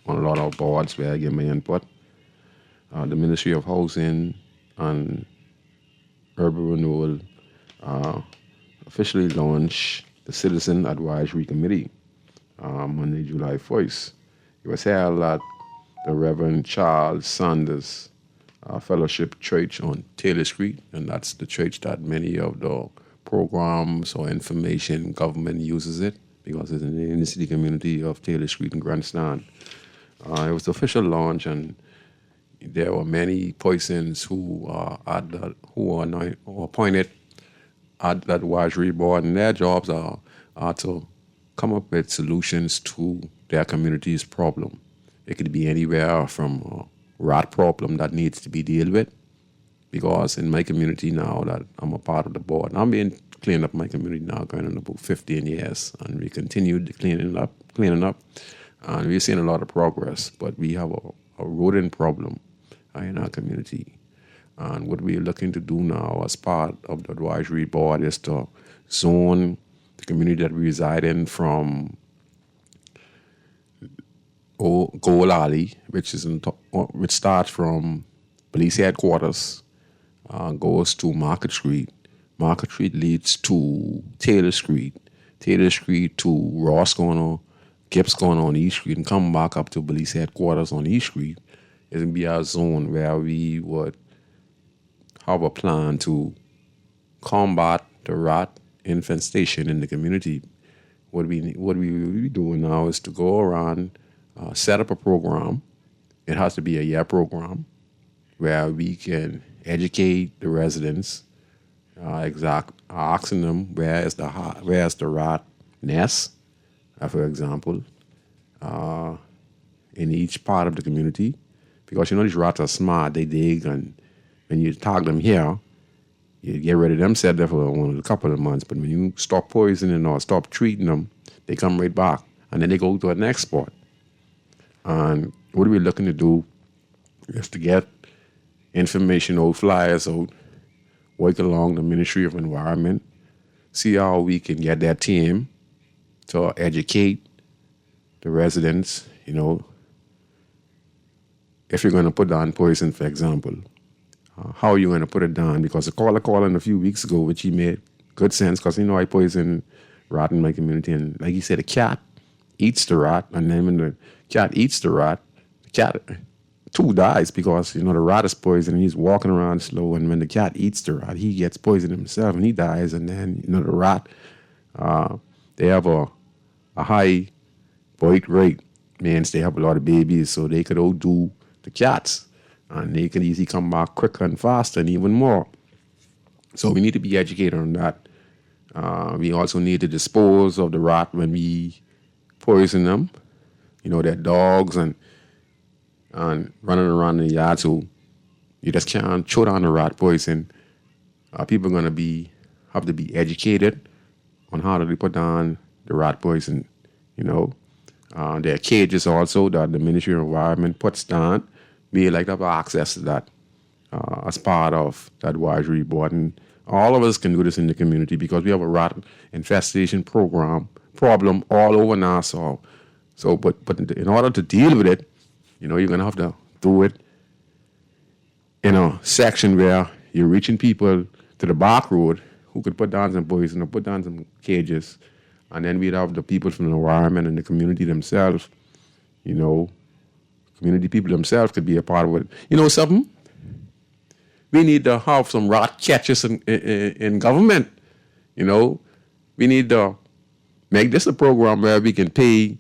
on a lot of boards where I give my input. The Ministry of Housing and Urban Renewal officially launched the Citizen Advisory Committee Monday, July 1st. It was held at the Reverend Charles Sanders Fellowship Church on Taylor Street, and that's the church that many of the programs or information government uses it because it's in the city community of Taylor Street and Grandstand. It was the official launch, and there were many persons who are appointed at that advisory board, and their jobs are to come up with solutions to their community's problem. It could be anywhere from a rat problem that needs to be dealt with, because in my community now that I'm a part of the board, and I've been cleaning up my community now going on about 15 years, and we continued cleaning up, and we've seen a lot of progress, but we have a rodent problem in our community. And what we're looking to do now as part of the advisory board is to zone the community that we reside in from Gold Alley, which starts from police headquarters, goes to Market Street. Market Street leads to Taylor Street. Taylor Street to Ross Corner, Gibbs Corner on East Street, and come back up to police headquarters on East Street. It's going to be our zone where we would have a plan to combat the rat infestation in the community. What we will be doing now is to go around, set up a program. It has to be a year program where we can educate the residents, asking them where's the rat nest, for example, in each part of the community. Because these rats are smart, they dig, and when you tag them here, you get rid of them, set there for a couple of months. But when you stop poisoning or stop treating them, they come right back, and then they go to the next spot. And what we're looking to do is to get information out, flyers out, work along the Ministry of Environment, see how we can get that team to educate the residents, if you're going to put down poison, for example, how are you going to put it down? Because the caller called in a few weeks ago, which he made good sense, because I poison rat in my community, and like he said, a cat eats the rat, and then when the cat eats the rat, the cat too dies because the rat is poisoned and he's walking around slow, and when the cat eats the rat, he gets poisoned himself and he dies, and then the rat, they have a high birth rate, means they have a lot of babies, so they could outdo the cats, and they can easily come back quicker and faster and even more. So we need to be educated on that. We also need to dispose of the rat when we poison them. They're dogs and running around in the yard, so you just can't throw down the rat poison. People are going to have to be educated on how to put down the rat poison. There are cages also that the Ministry of Environment puts down. We like to have access to that as part of the advisory board. And all of us can do this in the community because we have a rat infestation problem all over Nassau. So, but in order to deal with it, you're going to have to do it in a section where you're reaching people to the back road who could put down some poison or put down some cages. And then we'd have the people from the environment and the community themselves, community people themselves could be a part of it. Something? We need to have some rat catchers in government. We need to make this a program where we can pay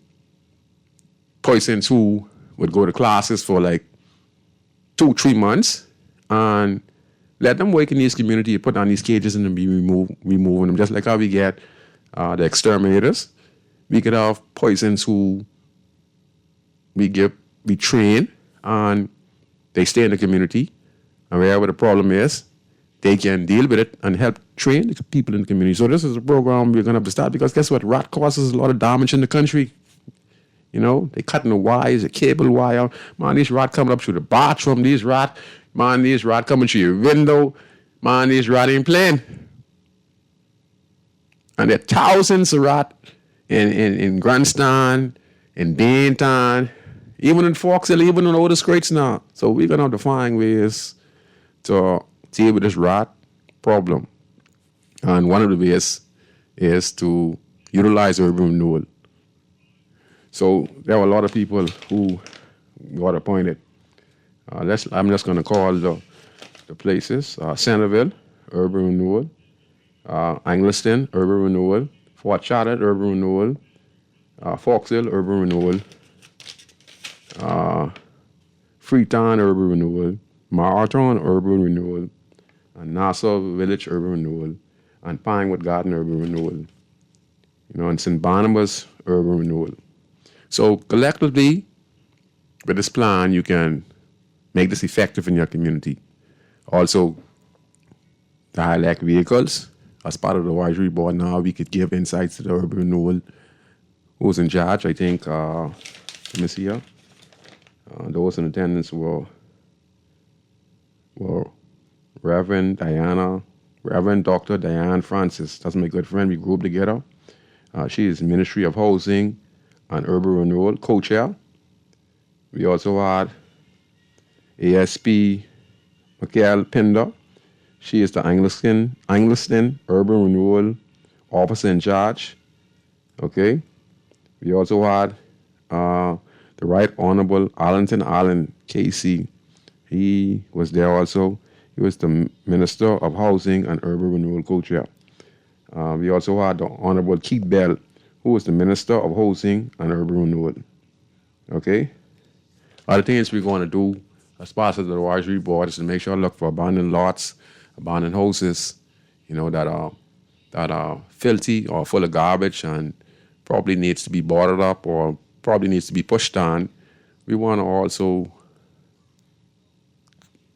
persons who would go to classes for like 2-3 months and let them work in this community and put down these cages and then be removing them, just like how we get the exterminators. We could have persons who we train and they stay in the community, and wherever the problem is, they can deal with it and help train the people in the community. So this is a program we're going to have to start, because guess what? Rat causes a lot of damage in the country. They cutting the wires, the cable wire. Man, these rat coming up through the bathroom. These rat coming through your window. Man, these rat ain't playing. And there are thousands of rat in Grandstand, in Baintown, even in Foxhill, even in all the streets now. So we're going to have to find ways to deal with this rat problem. And one of the ways is to utilize urban renewal. So there were a lot of people who got appointed. I'm just going to call the places. Centerville, urban renewal. Angliston, urban renewal. Fort Charlotte, urban renewal. Foxhill, urban renewal. Freetown, urban renewal. Marathon, urban renewal. And Nassau Village, urban renewal. And Pinewood Garden, urban renewal. And St. Barnabas, urban renewal. So collectively, with this plan, you can make this effective in your community. Also, the high-lack vehicles, as part of the advisory board now, we could give insights to the urban renewal. Who's in charge? I think, let me see here. Those in attendance were Reverend Dr. Diane Francis. That's my good friend. We grew up together. She is Ministry of Housing and Urban Renewal co-chair. We also had ASP Michael Pinder. She is the Angliston Urban Renewal Officer in charge. Okay. We also had the Right Honorable Arlington Allen KC. He was there also. He was the Minister of Housing and Urban Renewal co-chair. We also had the Honorable Keith Bell, who was the Minister of Housing and Urban Renewal. Okay? Other things we're going to do as part of the advisory board is to make sure to look for abandoned lots, abandoned houses, that are filthy or full of garbage and probably needs to be boarded up or probably needs to be pushed down. We want to also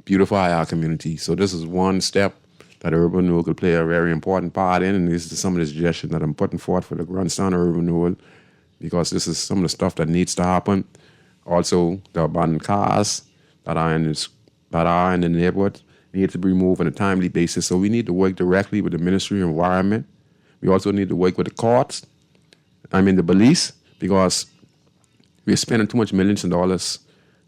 beautify our community. So this is one step that urban renewal could play a very important part in, and this is some of the suggestions that I'm putting forth for the Grandstand urban renewal, because this is some of the stuff that needs to happen. Also, the abandoned cars that are in the neighborhood need to be removed on a timely basis. So we need to work directly with the Ministry of Environment. We also need to work with the courts, the police, because we're spending too much millions of dollars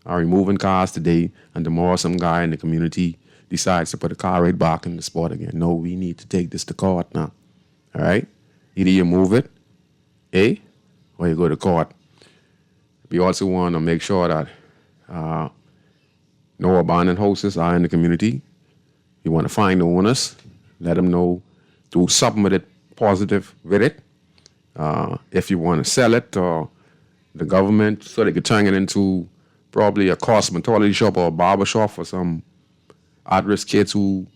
removing cars today, and the more some guy in the community decides to put a car right back in the spot again. No, we need to take this to court now. All right? Either you move it, or you go to court. We also want to make sure that no abandoned houses are in the community. We want to find the owners, let them know, do something with it, positive with it. If you want to sell it to the government so they could turn it into probably a cosmetology shop or a barber shop for some at-risk kids who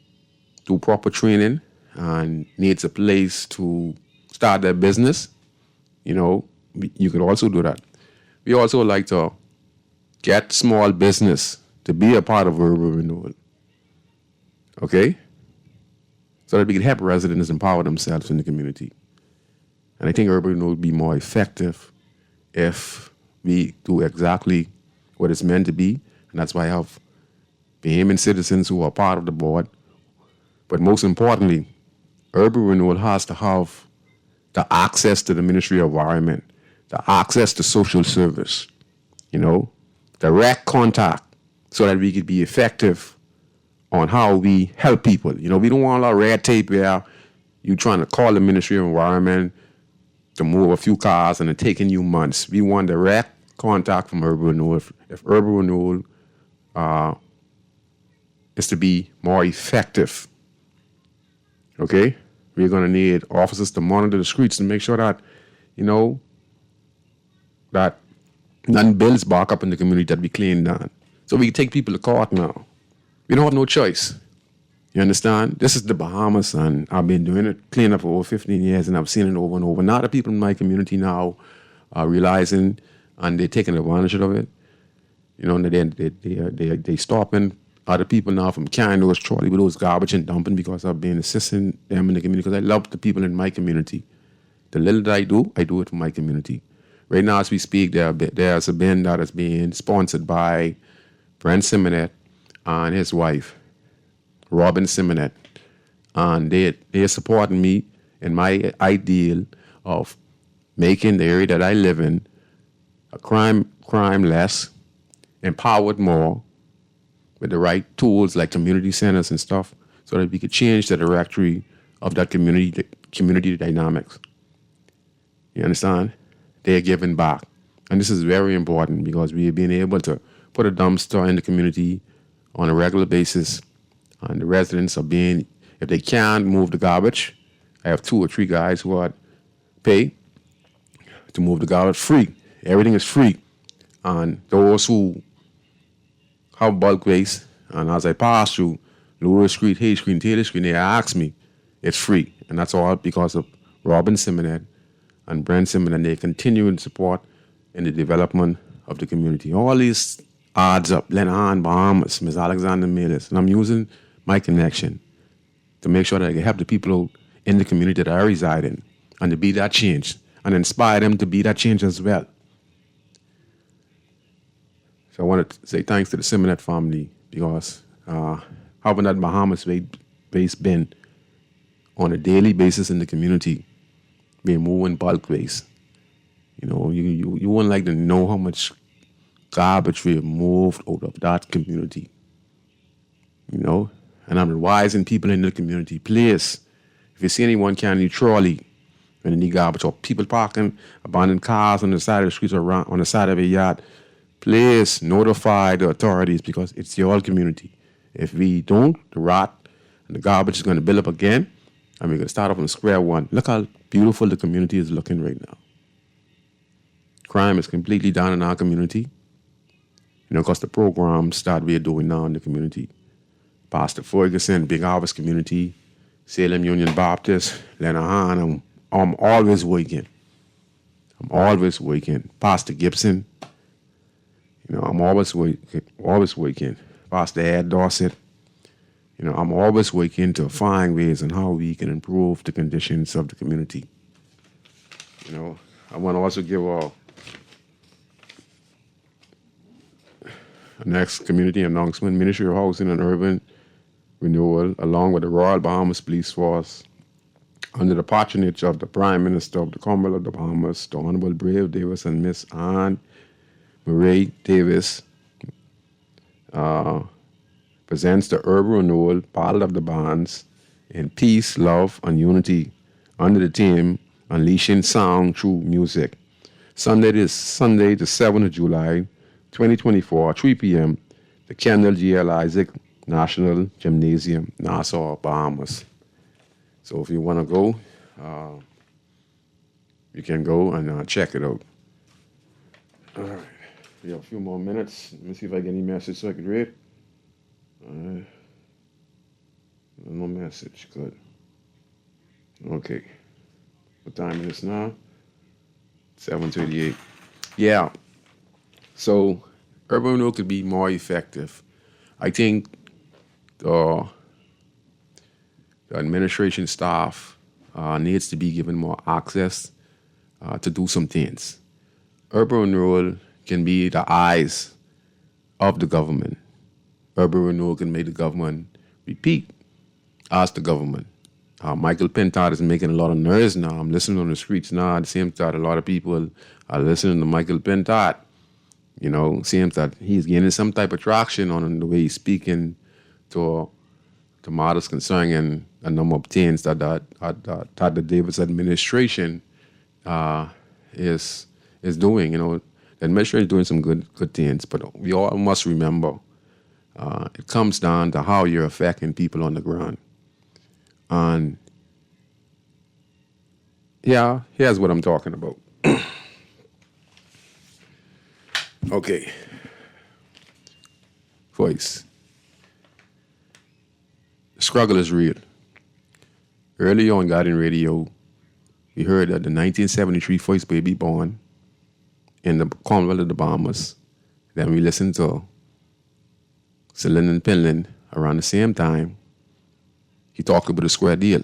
do proper training and needs a place to start their business, you could also do that. We also like to get small business to be a part of urban renewal. Okay? So that we can help residents empower themselves in the community. And I think urban renewal would be more effective if we do exactly what it's meant to be. And that's why I have Bahamian citizens who are part of the board. But most importantly, urban renewal has to have the access to the Ministry of Environment, the access to social service, direct contact, so that we could be effective on how we help people. We don't want a lot of red tape where you trying to call the Ministry of Environment to move a few cars and it's taking you months. We want direct contact from urban renewal. If urban renewal is to be more effective, okay, we're going to need officers to monitor the streets to make sure that, that none builds back up in the community that we clean down. So we can take people to court now. We don't have no choice. You understand? This is the Bahamas, and I've been doing it, cleaning up for over 15 years, and I've seen it over and over. Now the people in my community now are realizing, and they're taking advantage of it. They stopping other people now from carrying those trolley with those garbage and dumping, because I've been assisting them in the community, because I love the people in my community. The little that I do it for my community. Right now, as we speak, there's a bin that is being sponsored by Brent Simonet and his wife, Robin Simonet. And they're supporting me in my ideal of making the area that I live in a crime less, empowered more, with the right tools like community centers and stuff, so that we could change the directory of that community dynamics. You understand? They're giving back. And this is very important because we have been able to put a dumpster in the community on a regular basis. And the residents are being, if they can't move the garbage, I have 2 or 3 guys who are pay to move the garbage free. Everything is free. And those who have bulk waste, and as I pass through Lower Street, Hay Street, Taylor Street, they ask me, it's free. And that's all because of Robin Simonet and Brent Simonet, and they continue to support in the development of the community. All these odds up, Lenahan, Bahamas, Ms. Alexander Melis, and I'm using my connection to make sure that I can help the people in the community that I reside in and to be that change and inspire them to be that change as well. So I want to say thanks to the Simonet family because having that Bahamas-based bin on a daily basis in the community, being moving bulk waste. You know, you wouldn't like to know how much garbage we have moved out of that community. You know, and I'm advising people in the community, please, if you see anyone carrying a trolley when they need garbage or people parking abandoned cars on the side of the streets or on the side of a yard, please notify the authorities because it's your community. If we don't, the rot and the garbage is going to build up again, and we're going to start off on square one. Look how beautiful the community is looking right now. Crime is completely down in our community. You know, because the programs that we're doing now in the community. Pastor Ferguson, Big Harvest Community, Salem Union Baptist, Lenahan, I'm always working. Pastor Gibson, you know, I'm always working. Pastor Ed Dorset, you know, I'm always working to find ways on how we can improve the conditions of the community. You know, I want to also give a next community announcement. Ministry of Housing and Urban Renewal, along with the Royal Bahamas Police Force, under the patronage of the Prime Minister of the Commonwealth of the Bahamas, the Honorable Brave Davis and Miss Anne Marie Davis, presents the Urban Renewal Battle of the Bands in Peace, Love, and Unity under the theme Unleashing Sound Through Music. Sunday, the 7th of July, 2024, 3 p.m., the Kendall G.L. Isaac National Gymnasium, Nassau, Bahamas. So if you want to go, you can go and check it out. All right. We have a few more minutes. Let me see if I get any message so I can read. No message. Good. Okay. What time is it now? 7:38. Yeah. So urban renewal could be more effective. I think the administration staff needs to be given more access to do some things. Urban renewal can be the eyes of the government. Urban renewal can make the government repeat as the government. Michael Pintard is making a lot of noise now. I'm listening on the streets now. It seems that a lot of people are listening to Michael Pintard. You know, seems that he's gaining some type of traction on the way he's speaking to matters concerning a number of things that the Davis administration is doing. You know, the administration is doing some good things, but we all must remember it comes down to how you're affecting people on the ground. And yeah, here's what I'm talking about. Okay. Voice. The struggle is real. Early on Guardian Radio, we heard that the 1973 first baby born in the Commonwealth of the Bahamas. Then we listened to Celine and Pinland around the same time. He talked about a square deal.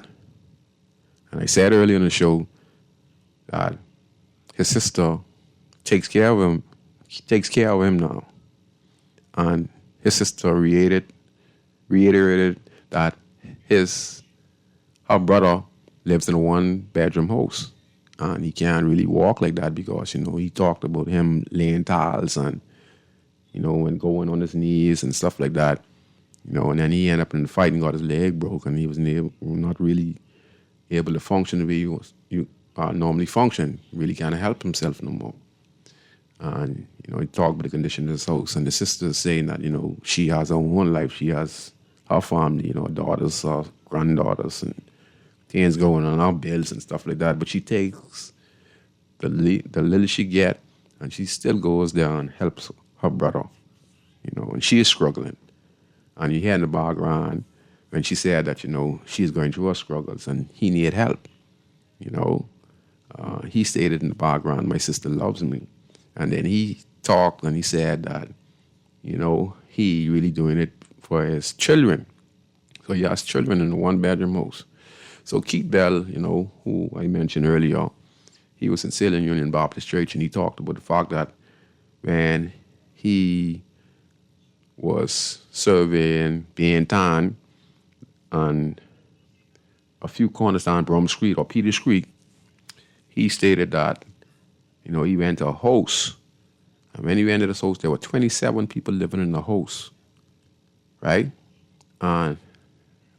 And I said earlier in the show that his sister takes care of him. She takes care of him now. And his sister reiterated that her brother lives in a 1-bedroom house. And he can't really walk like that because, he talked about him laying tiles and, and going on his knees and stuff like that. And then he ended up in the fight and got his leg broken. He was not really able to function the way you normally function. He really can't help himself no more. And, he talked about the condition of his house. And the sister is saying that, she has her own life. She has her family, daughters, granddaughters, and things going on, our bills and stuff like that. But she takes the little she get, and she still goes there and helps her brother, and she is struggling. And you hear in the background when she said that, she's going through her struggles and he need help. He stated in the background, my sister loves me. And then he talked and he said that, he really doing it for his children. So he has children in a 1-bedroom house. So Keith Bell, who I mentioned earlier, he was in Salem Union Baptist Church, and he talked about the fact that when he was serving being tan on a few corners down Brum Street or Peters Creek, he stated that, he went to a house. And when he went to this house, there were 27 people living in the house, right? And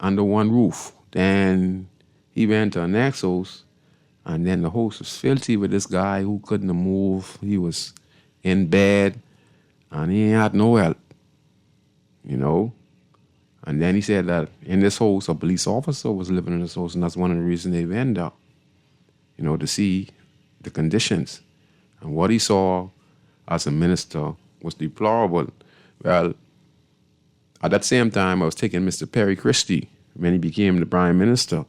under one roof. Then he went to the next house, and then the house was filthy with this guy who couldn't move. He was in bed, and he had no help, And then he said that in this house, a police officer was living in this house, and that's one of the reasons they went there, to see the conditions. And what he saw as a minister was deplorable. Well, at that same time, I was taking Mr. Perry Christie when he became the prime minister.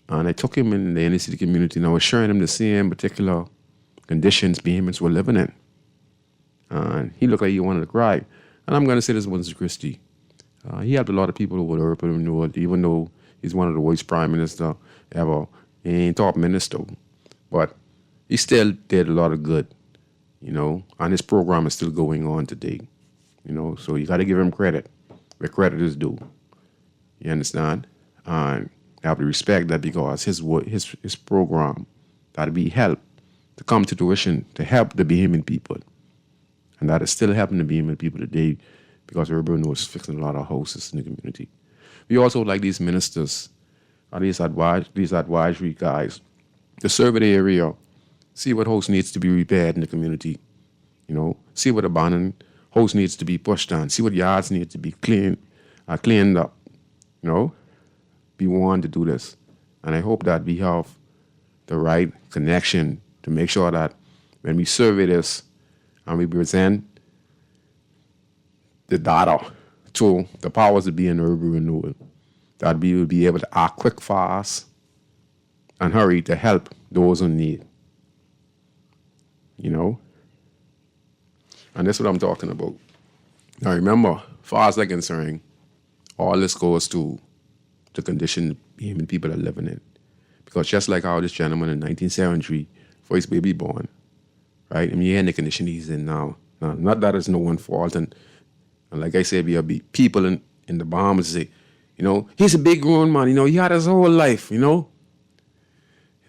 And I took him in the inner city community, and I was showing him the same particular conditions Bahamians were living in. And he looked like he wanted to cry. And I'm going to say this once to Christie. He helped a lot of people over the urban world, even though he's one of the worst prime minister ever. He ain't top minister. But he still did a lot of good, and his program is still going on today. So you got to give him credit where credit is due. You understand? And you have to respect that because his program got to be helped to come to fruition to help the Bahamian people. And that is still helping the Bahamian people today because Urban was fixing a lot of houses in the community. We also like these ministers, or these advisory guys, to survey the area, see what house needs to be repaired in the community, see what abandoned house needs to be pushed down, see what yards need to be cleaned up, Be one to do this. And I hope that we have the right connection to make sure that when we survey this and we present the data to the powers that be in urban renewal, that we will be able to act quick, fast, and hurry to help those in need. And that's what I'm talking about. Now remember, far as I'm concerned, all this goes to the condition Bahamian people are living in. Because just like how this gentleman in 1973, first baby born, right? I mean, you're in the condition he's in now. Not that it's no one's fault. And like I said, there'll be people in the Bahamas say, he's a big grown man, he had his whole life,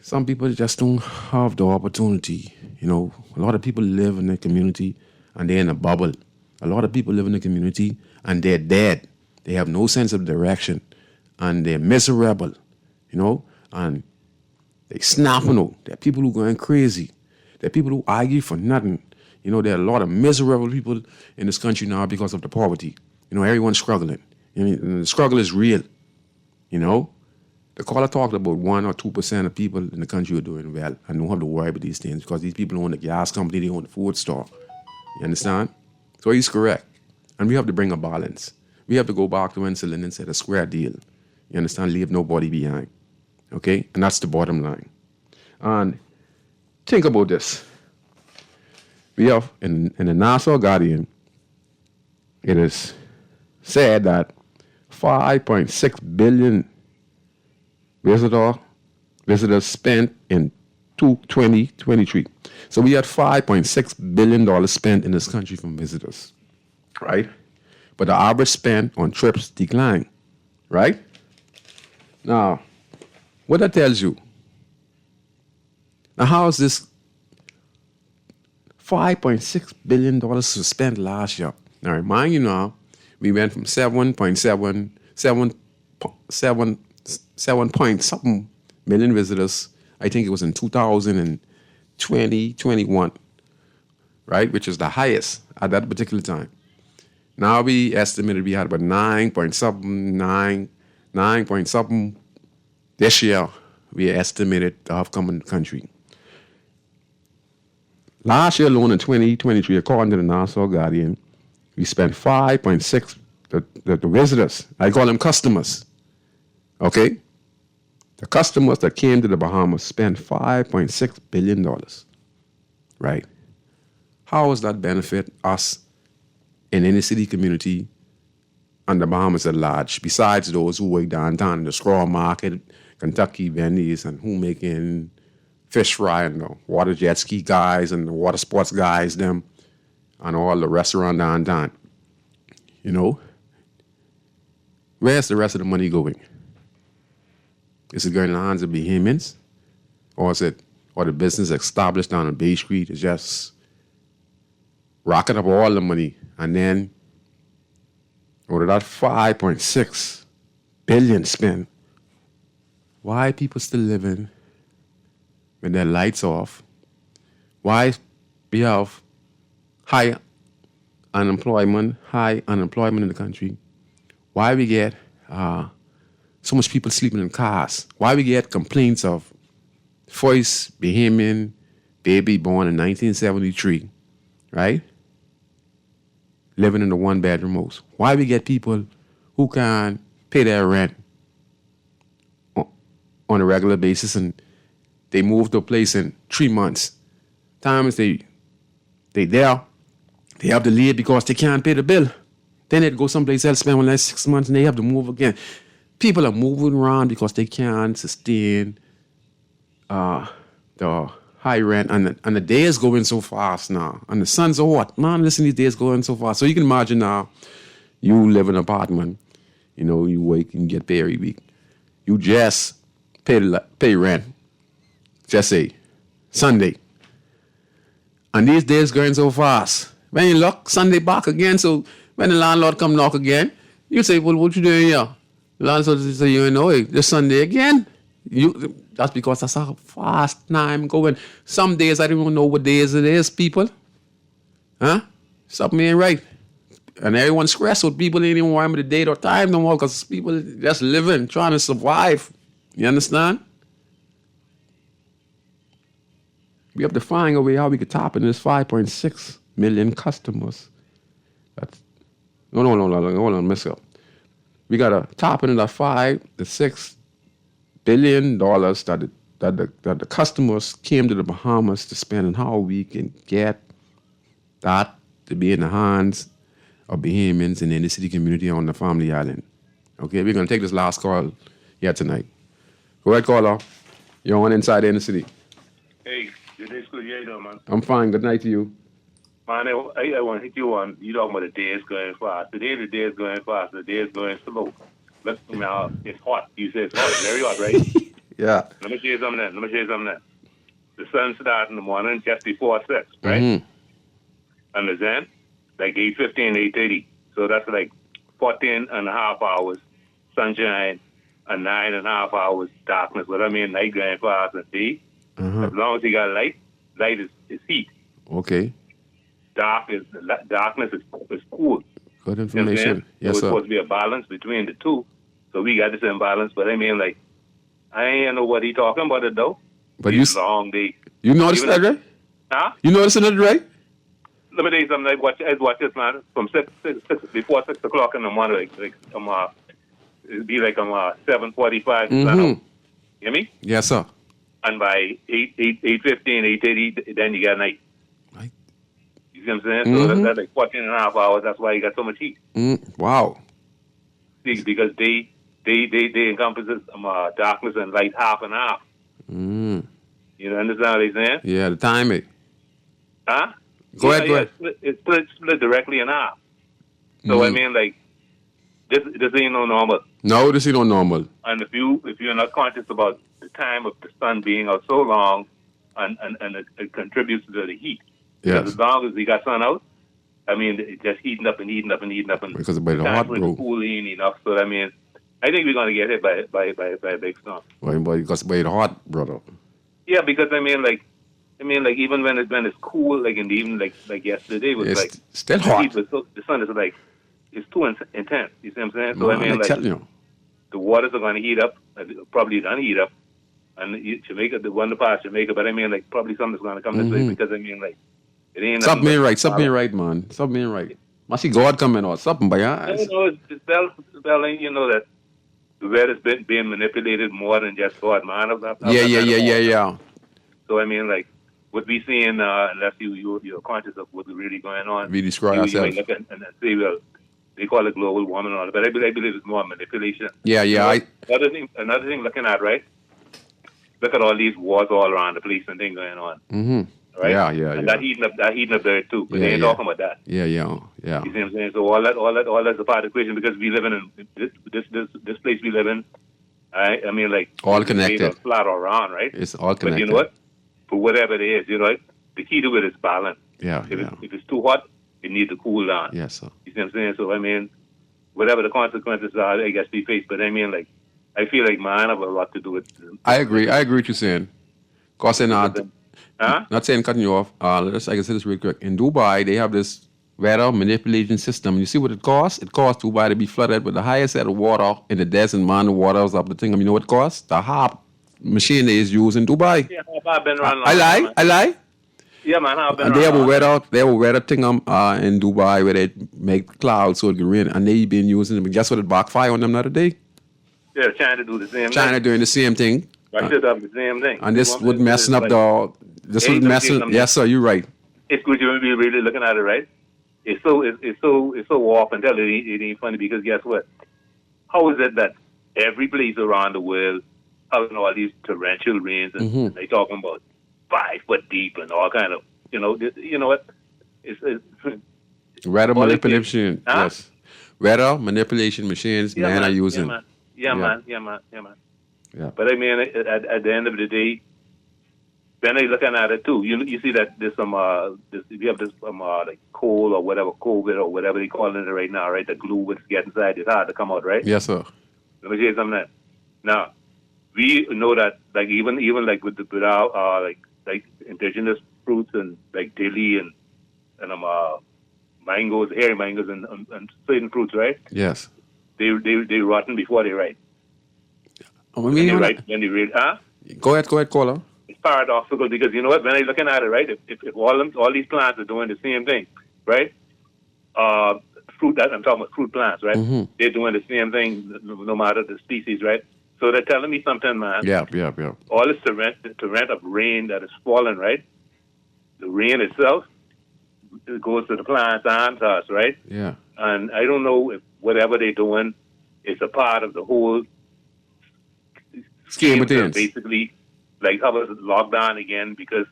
Some people just don't have the opportunity, A lot of people live in the community and they're in a bubble. A lot of people live in the community and they're dead. They have no sense of direction and they're miserable, and they snapping out. There are people who are going crazy. There are people who argue for nothing. There are a lot of miserable people in this country now because of the poverty. Everyone's struggling. And the struggle is real, The caller talked about 1 or 2% of people in the country are doing well and don't have to worry about these things because these people own the gas company, they own the food store. You understand? So he's correct. And we have to bring a balance. We have to go back to Winston and say a square deal. You understand? Leave nobody behind. Okay? And that's the bottom line. And think about this. We have, in the Nassau Guardian, it is said that 5.6 billion visitors spent in 2023. So we had $5.6 billion spent in this country from visitors, right? But the average spend on trips declined. Right? Now, what that tells you, now how is this $5.6 billion spent last year? Now, remind you now, we went from 7 point something million visitors. I think it was in 2020, 21, right? Which is the highest at that particular time. Now we estimated we had about 9 point something this year. We estimated to have come in the country. Last year alone in 2023, according to the Nassau Guardian, we spent 5.6, the visitors, I call them customers, okay? The customers that came to the Bahamas spent $5.6 billion, right? How does that benefit us in any city community and the Bahamas at large, besides those who work downtown in the straw market, Kentucky Benny's, and who making fish fry, and the water jet ski guys and the water sports guys, them, and all the restaurant downtown? You know, where's the rest of the money going? Is it going in the hands of Bahamians? Or is it, or the business established down on Bay Street is just rocking up all the money, and then out of that 5.6 billion spent, why people still living with their lights off? Why we have high unemployment in the country? Why we get so much people sleeping in cars? Why we get complaints of first Bahamian baby born in 1973, right? Living in the one-bedroom house. Why we get people who can't pay their rent on a regular basis, and they move to a place in 3 months. Times they there, they have to leave because they can't pay the bill. Then they go someplace else, spend one last 6 months, and they have to move again. People are moving around because they can't sustain the high rent, and the days going so fast now, and the sun's so hot. Man, listen, these days going so fast. So you can imagine now, you live in an apartment, you know, you work and get paid every week. You just pay rent, just say Sunday, and these days going so fast. When you look, Sunday back again. So when the landlord come knock again, you say, well, what you doing here? The landlord say, you know, this Sunday again. That's because that's a fast time going. Some days I don't even know what days it is, people. Huh? Something ain't right. And everyone's stressed with people ain't even worrying about the date or time no more, because people just living, trying to survive. You understand? We have to find a way how we could tap into this 5.6 million customers. That's, no, hold on, mess up. We got to tap into that $5 to $6 billion that the customers came to the Bahamas to spend, and how we can get that to be in the hands of Bahamians in the inner city community on the Family Island. Okay, we're going to take this last call here tonight. Go ahead, caller. You're on Inside the Inner City. Hey, good day, Scrooge. How you doing, man? I'm fine. Good night to you. Man, I want to hit you on, you talking about the day is going fast. The day is going fast. The day is going slow. Look, now, it's hot. You say it's hot. Very hot, right? Yeah. Let me show you something then. The sun starts in the morning just before 6, right? Mm-hmm. Understand? Like 8:15, 8:30. So that's like 14 and a half hours sunshine and 9.5 hours darkness. What I mean, night going fast and day. Uh-huh. As long as you got light is heat. Okay. Darkness is cool. Good information. You know, Yes, so it's sir. supposed to be a balance between the two. So we got this imbalance. But I mean, like, I ain't know what he talking about it though. But it's a long day. You noticed that, right? Huh? You noticed that, right? Let me tell you something. I watch this, man, from 6 before 6 o'clock in the morning. It'd be like 7:45. Mm-hmm. You hear me? Yes, sir. And by 8:15, 8:30, then you got night. Right. You see what I'm saying? Mm-hmm. So that's like 14 and a half hours. That's why you got so much heat. Wow. See, because they encompasses darkness and light half and half. Mm. You understand what I'm saying? Yeah, the timing. Huh? Go ahead. It's split directly in half. So I mean, like, this ain't no normal. No, this ain't no normal. And if you're not conscious about the time of the sun being out so long, and it contributes to the heat. Yes. Because as long as we got sun out, I mean, it's just heating up and heating up and heating up, and Because by the hot, bro. cool ain't enough. So I mean, I think we're gonna get hit by a big storm. Because by the hot, brother. Yeah, because I mean, like even when it's cool, like in the evening, like yesterday it was It's like still the hot. heat was the sun is like it's too intense. You see what I'm saying? So Man, I mean, I like tell you. the waters are gonna heat up, probably gonna heat up, and Jamaica, the one part Jamaica, but I mean, like probably something's gonna come this way because I mean, like it ain't Something ain't right. Something Man. Something ain't right. Must see God coming out. Something by your eyes. It's spelling, that the weather's being manipulated more than just God, man. Yeah. So I mean, like what we seeing, unless you're conscious of what's really going on, We destroy you ourselves. might look and say, well, they call it global warming and all that, but I believe it's more manipulation. Yeah. Another thing looking at, right? Look at all these wars all around the place and things going on. Mm-hmm. Right? Yeah. And that heating up there too, but they ain't talking about that. Yeah. You see what I'm saying? So all that's a part of the equation because we live in this place we live in. I mean, like All connected. It's flat or round, right? It's all connected. But you know what? For whatever it is, the key to it is balance. Yeah. If it's too hot, it needs to cool down. Yes, sir. You see what I'm saying? So I mean, whatever the consequences are, I guess we face. But I mean, like, I feel like mine have a lot to do with. I agree with you saying. Cause not saying cutting you off. I can say this real quick. In Dubai, they have this weather manipulation system. You see what it costs? It costs Dubai to be flooded with the highest set of water in the desert, man. The waters up the thing. You know what it costs? The harp machine they is used in Dubai. Yeah, I've been around. I lie. Yeah, man, I've been And around. they have a weather thing in Dubai where they make clouds so it can rain, and they been using them. Guess what? It backfire on them the other day. Yeah, trying to do the same China thing. doing the same thing. I should have the same thing. And this would messing up This would messing. Yes, sir. You're right. It's good to be really looking at it, right? It's so off until it ain't funny because guess what? How is it that every place around the world having all these torrential rains and they talking about 5 foot deep and all kind of you know what? It's Weather manipulation. Yes. Weather manipulation machines men are using. Yeah, man. Yeah. But I mean, at the end of the day, then they looking at it too. You see that there's some you have this like coal or whatever, COVID or whatever they calling it right now, right? The glue which gets inside, it's hard to come out, right? Yes, sir. Let me tell you something. Now, we know that like even like with our like indigenous fruits and like dilly and mangoes, hairy mangoes and certain fruits, right? Yes. They rotten before they ripe. When they read, Go ahead, caller. It's paradoxical because you know what? When I'm looking at it, right? If all these plants are doing the same thing, right? Fruit that I'm talking about, fruit plants, right? Mm-hmm. They're doing the same thing, no matter the species, right? So they're telling me something, man. Yeah. All this torrent of rain that is falling, right? The rain itself it goes to the plants and to us, right? Yeah. And I don't know if whatever they're doing is a part of the whole scheme of things. Basically, like how was locked down again because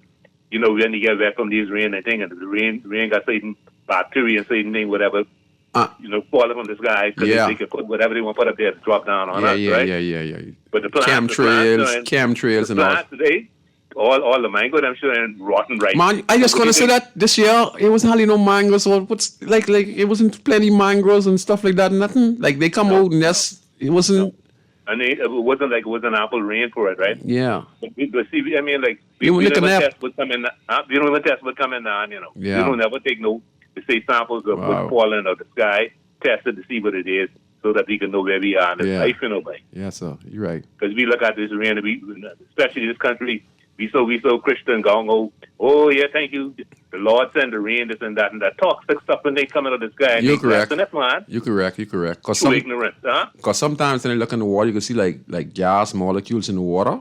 when you get back from these rain and thing, and the rain got certain bacteria and certain thing, whatever, falling from the sky because they can put whatever they want to put up there to drop down on us, right? Yeah. But the plants, chemtrails and all. Today, all the mango, I'm sure, and rotten ripe. Man, I just gonna say that this year it wasn't hardly no mangoes or what's like it wasn't plenty mangoes and stuff like that. Nothing like they come out and it wasn't. And it wasn't like it was an apple rain for it, right? Yeah. But see, I mean, like we You don't even test what's coming. We don't even test what's coming down. Yeah. We don't ever take samples of what's falling out of the sky, test it to see what it is, so that we can know where we are in this life, Yeah, sir. You're right. Because we look at this rain, especially this country. We so Christian, going, oh yeah, thank you. The Lord send the rain, this and that toxic stuff when they come out of the sky. You're correct. You're correct. Too ignorant, huh? Because sometimes when you look in the water, you can see like gas molecules in the water,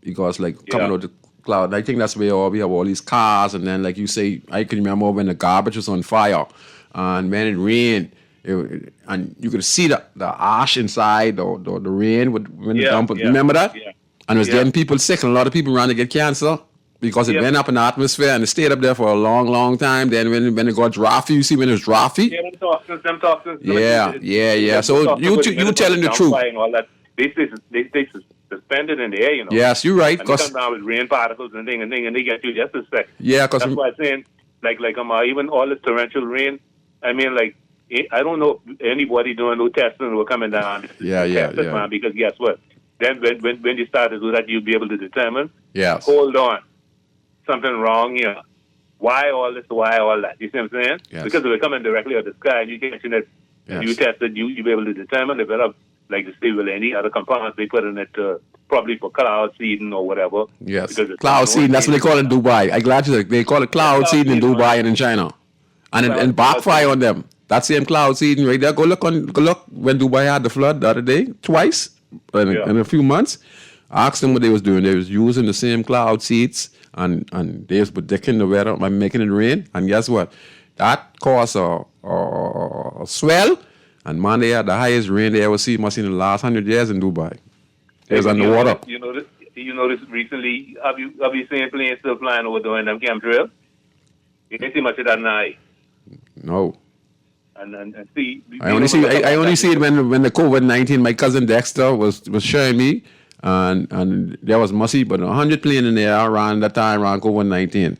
because coming out the cloud. I think that's where we have all these cars, and then like you say, I can remember when the garbage was on fire, and when it rained. And you could see the ash inside or the rain when the dump. Remember that? Yeah. And it was getting people sick, and a lot of people around to get cancer. because it went up in the atmosphere and it stayed up there for a long, long time. Then when it got drafty, you see when it's drafty? Yeah, them toxins. Yeah. So you telling the truth. And all that. They suspended in the air, you know. Yes, you're right. And they come down with rain particles and thing, and they get you just a sec. Yeah, because that's why I'm saying, even all this torrential rain, I mean, like, I don't know anybody doing no testing or coming down. Man, because guess what? Then when you start to do that, you'll be able to determine. Yes. Hold on, something wrong here. Why all this? Why all that? You see what I'm saying? Yes. Because if they're coming directly out of the sky, and you catching it, you test it, you'll be able to determine if it like the steel or any other compounds they put in it, probably for cloud seeding or whatever. Yes. Cloud seeding. That's what they call it in Dubai. I'm glad you said they call it cloud seeding in Dubai and in China, and backfire on them. That same cloud seeding right there. Go look when Dubai had the flood the other day, twice in a few months. I asked them what they was doing. They was using the same cloud seeds and they was predicting the weather by making it rain. And guess what? That caused a swell. And man, they had the highest rain they ever seen, must in the last 100 years in Dubai. It was underwater. You notice recently, have you seen planes still flying over doing them chemtrails? You didn't see much of that now. No. And see, I only see it when the COVID-19. My cousin Dexter was showing me, and there was musty, but 100 planes in the air around that time around COVID-19.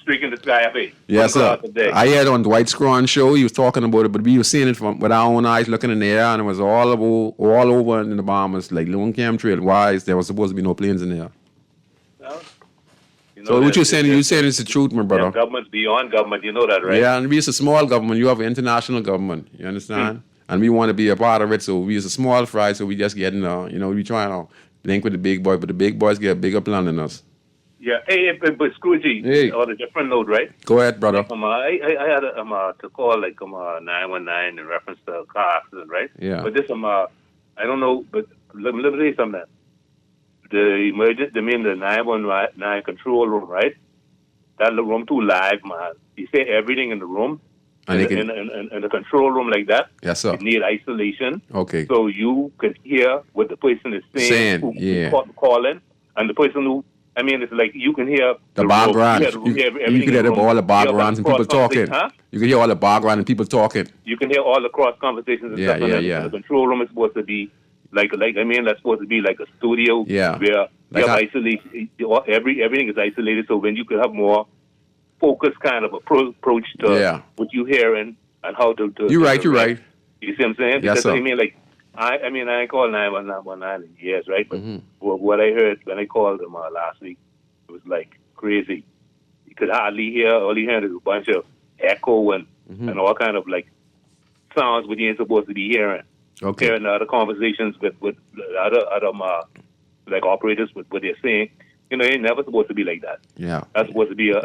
Streaking the sky up. Yes, sir. I heard on Dwight Scranton's show he was talking about it, but we were seeing it with our own eyes, looking in the air, and it was all over in the Bahamas, like little chemtrail. Why there was supposed to be no planes in the air? Well, so what you're saying it's the truth, my brother. Government's beyond government, you know that, right? Yeah, and we is a small government. You have an international government. You understand? And we want to be a part of it. So we is a small fry. So we just getting, we trying to link with the big boy, but the big boys get a bigger plan than us. Yeah. Hey, but Scrooge, on a different note, right? Go ahead, brother. I had to call 919 in reference to a car accident, right? Yeah. But this I don't know, but let me tell you something. The 919 control room, right? That room too live, man. You say everything in the room, in the control room like that. Yes, sir. You need isolation. Okay. So you can hear what the person is saying who's calling, and the person who. I mean, it's like you can hear the background. You can hear all the backgrounds and people talking. Huh? You can hear all the background and people talking. You can hear all the cross conversations and stuff. The control room is supposed to be that's supposed to be like a studio where you have isolation. Everything is isolated, so when you could have more focused kind of approach to what you hearing and how to. You're right. You see what I'm saying? Yes, because sir. I ain't called 919 in years, right? But what I heard when I called them last week, it was like crazy. You could hardly hear. All you heard is a bunch of echo and all kind of like sounds which you ain't supposed to be hearing. Okay. Hearing other conversations with other like operators with what they're saying. It ain't never supposed to be like that. Yeah. That's supposed to be a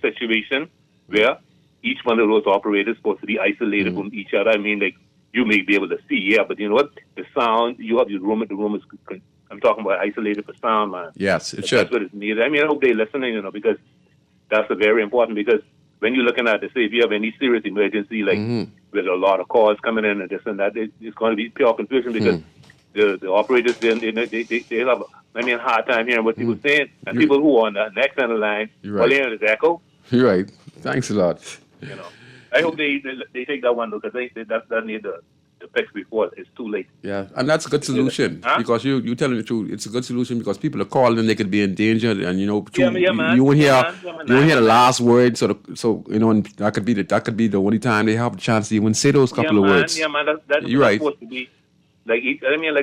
situation where each one of those operators is supposed to be isolated from each other. I mean, like, you may be able to see, but you know what? The sound, you have your room, the room is, I'm talking about isolated for sound, man. Yes, it should. That's what it's needed. I mean, I hope they're listening, because that's very important, because when you're looking at, say, if you have any serious emergency, like with a lot of calls coming in and this and that, it's going to be pure confusion because the operators, they have, a hard time hearing what people saying. And people who are on the next end of the line, all they hear is echo. You're right. Thanks a lot. I hope they take that one, because that need to fix before it's too late. Yeah, and that's a good solution because you telling the truth. It's a good solution because people are calling, they could be in danger, and you won't hear the last word. So and that could be the only time they have a chance to even say those couple of words. Yeah, man, that's You're right. Supposed to be like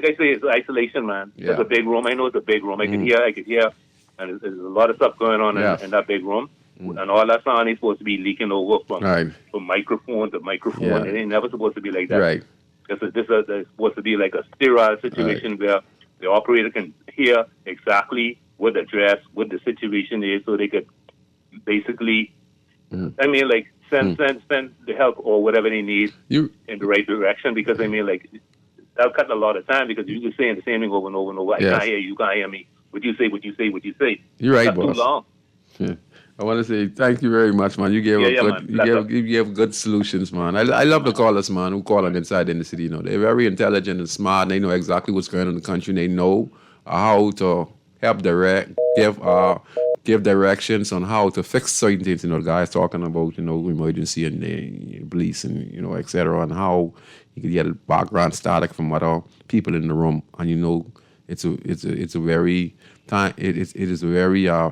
I say, it's isolation, man. Yeah. It's a big room. I know it's a big room. I could hear, and there's a lot of stuff going on in that big room. And all that sound is supposed to be leaking over from microphone to microphone. Yeah. It ain't never supposed to be like that. Right. This is supposed to be like a sterile situation where the operator can hear exactly what the situation is, so they could basically, send the help or whatever they need in the right direction. Because that'll cut a lot of time, because you're saying the same thing over and over and over. I can't hear you, can't hear me. What you say. You're right, That's boss. too long. Yeah. I want to say thank you very much, man. You gave good solutions, man. I love the callers, man, who call on inside in the city. They're very intelligent and smart. And they know exactly what's going on in the country. And they know how to help direct give directions on how to fix certain things. The guys talking about, emergency and the police and, et cetera, and how you can get a background static from other people in the room. And, it is a very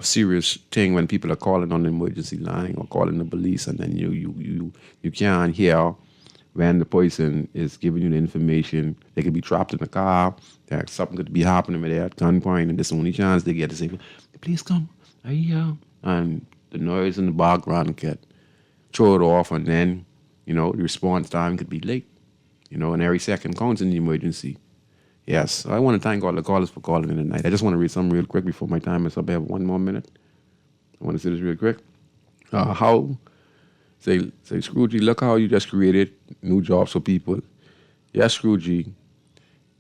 serious thing when people are calling on the emergency line or calling the police, and then you can't hear when the person is giving you the information. They could be trapped in the car. Something could be happening with them at gunpoint, and this is the only chance they get to say, "Please come, are you here?" And the noise in the background could throw it off, and then the response time could be late. And every second counts in the emergency. Yes, so I want to thank all the callers for calling in tonight. I just want to read something real quick before my time is up. I have 1 more minute. I want to say this real quick. Say Scrooge, look how you just created new jobs for people. Yes, Scrooge, you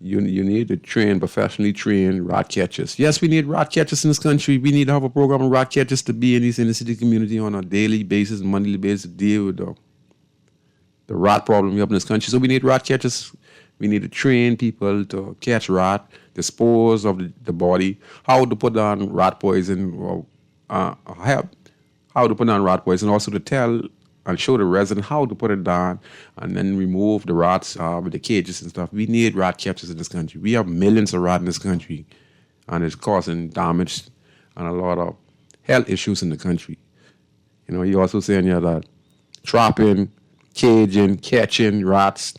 need to train professionally trained rat catchers. Yes, we need rat catchers in this country. We need to have a program of rat catchers to be in this inner city community on a daily basis, monthly basis, to deal with the rat problem we have in this country. So we need rat catchers. We need to train people to catch rat, dispose of the body, how to put on rat poison, or how to put on rat poison, also to tell and show the resident how to put it down, and then remove the rats with the cages and stuff. We need rat catchers in this country. We have millions of rats in this country, and it's causing damage and a lot of health issues in the country. You also saying here that trapping, caging, catching rats,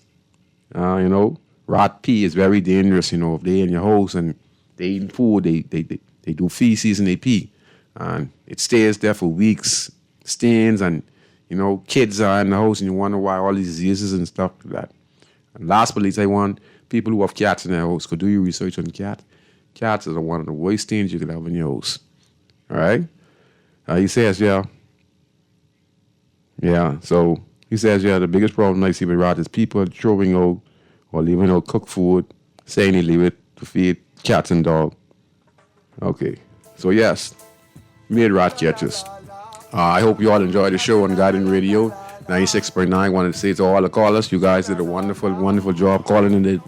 rat pee is very dangerous. If they're in your house and they eating food, they do feces and they pee, and it stays there for weeks, stains, and kids are in the house, and you wonder why all these diseases and stuff like that. And last but not least, I want people who have cats in their house to do your research on cats. Cats are one of the worst things you could have in your house. All right? He says, yeah. So he says, the biggest problem I see with rats is people throwing out or leaving out cooked food, saying they leave it to feed cats and dogs. Okay. So yes, we need rat catchers. I hope you all enjoyed the show on Guardian Radio 96.9. I wanted to say to all the callers, you guys did a wonderful, wonderful job calling in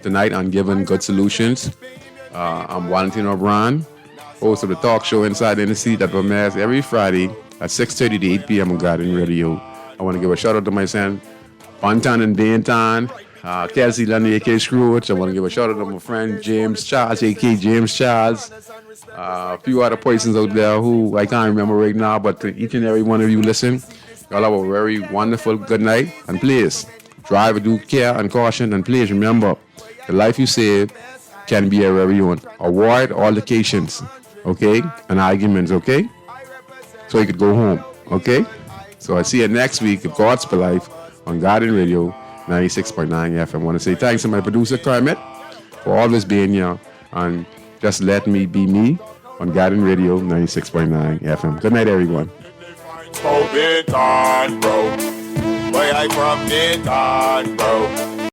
tonight and giving good solutions. I'm Valentino Brand, host of the talk show Inside the City that premieres every Friday at 6:30 to 8 p.m. on Guardian Radio. I want to give a shout out to my son, Bantan and Daintan, Kelsey Lundy, a.k.a. Scrooge. I want to give a shout out to my friend James Charles, a.k.a. James Charles. A few other persons out there who I can't remember right now, but to each and every one of you listen, y'all have a very wonderful good night. And please, drive with due care and caution. And please remember, the life you save can be your very own. Avoid altercations, okay? And arguments, okay? So you could go home, okay? So I see you next week of God's for Life on Guardian Radio 96.9 FM. I want to say thanks to my producer, Kermit, for always being here and just let me be me on Guardian Radio 96.9 FM. Good night, everyone. Where I from, Nathan, bro.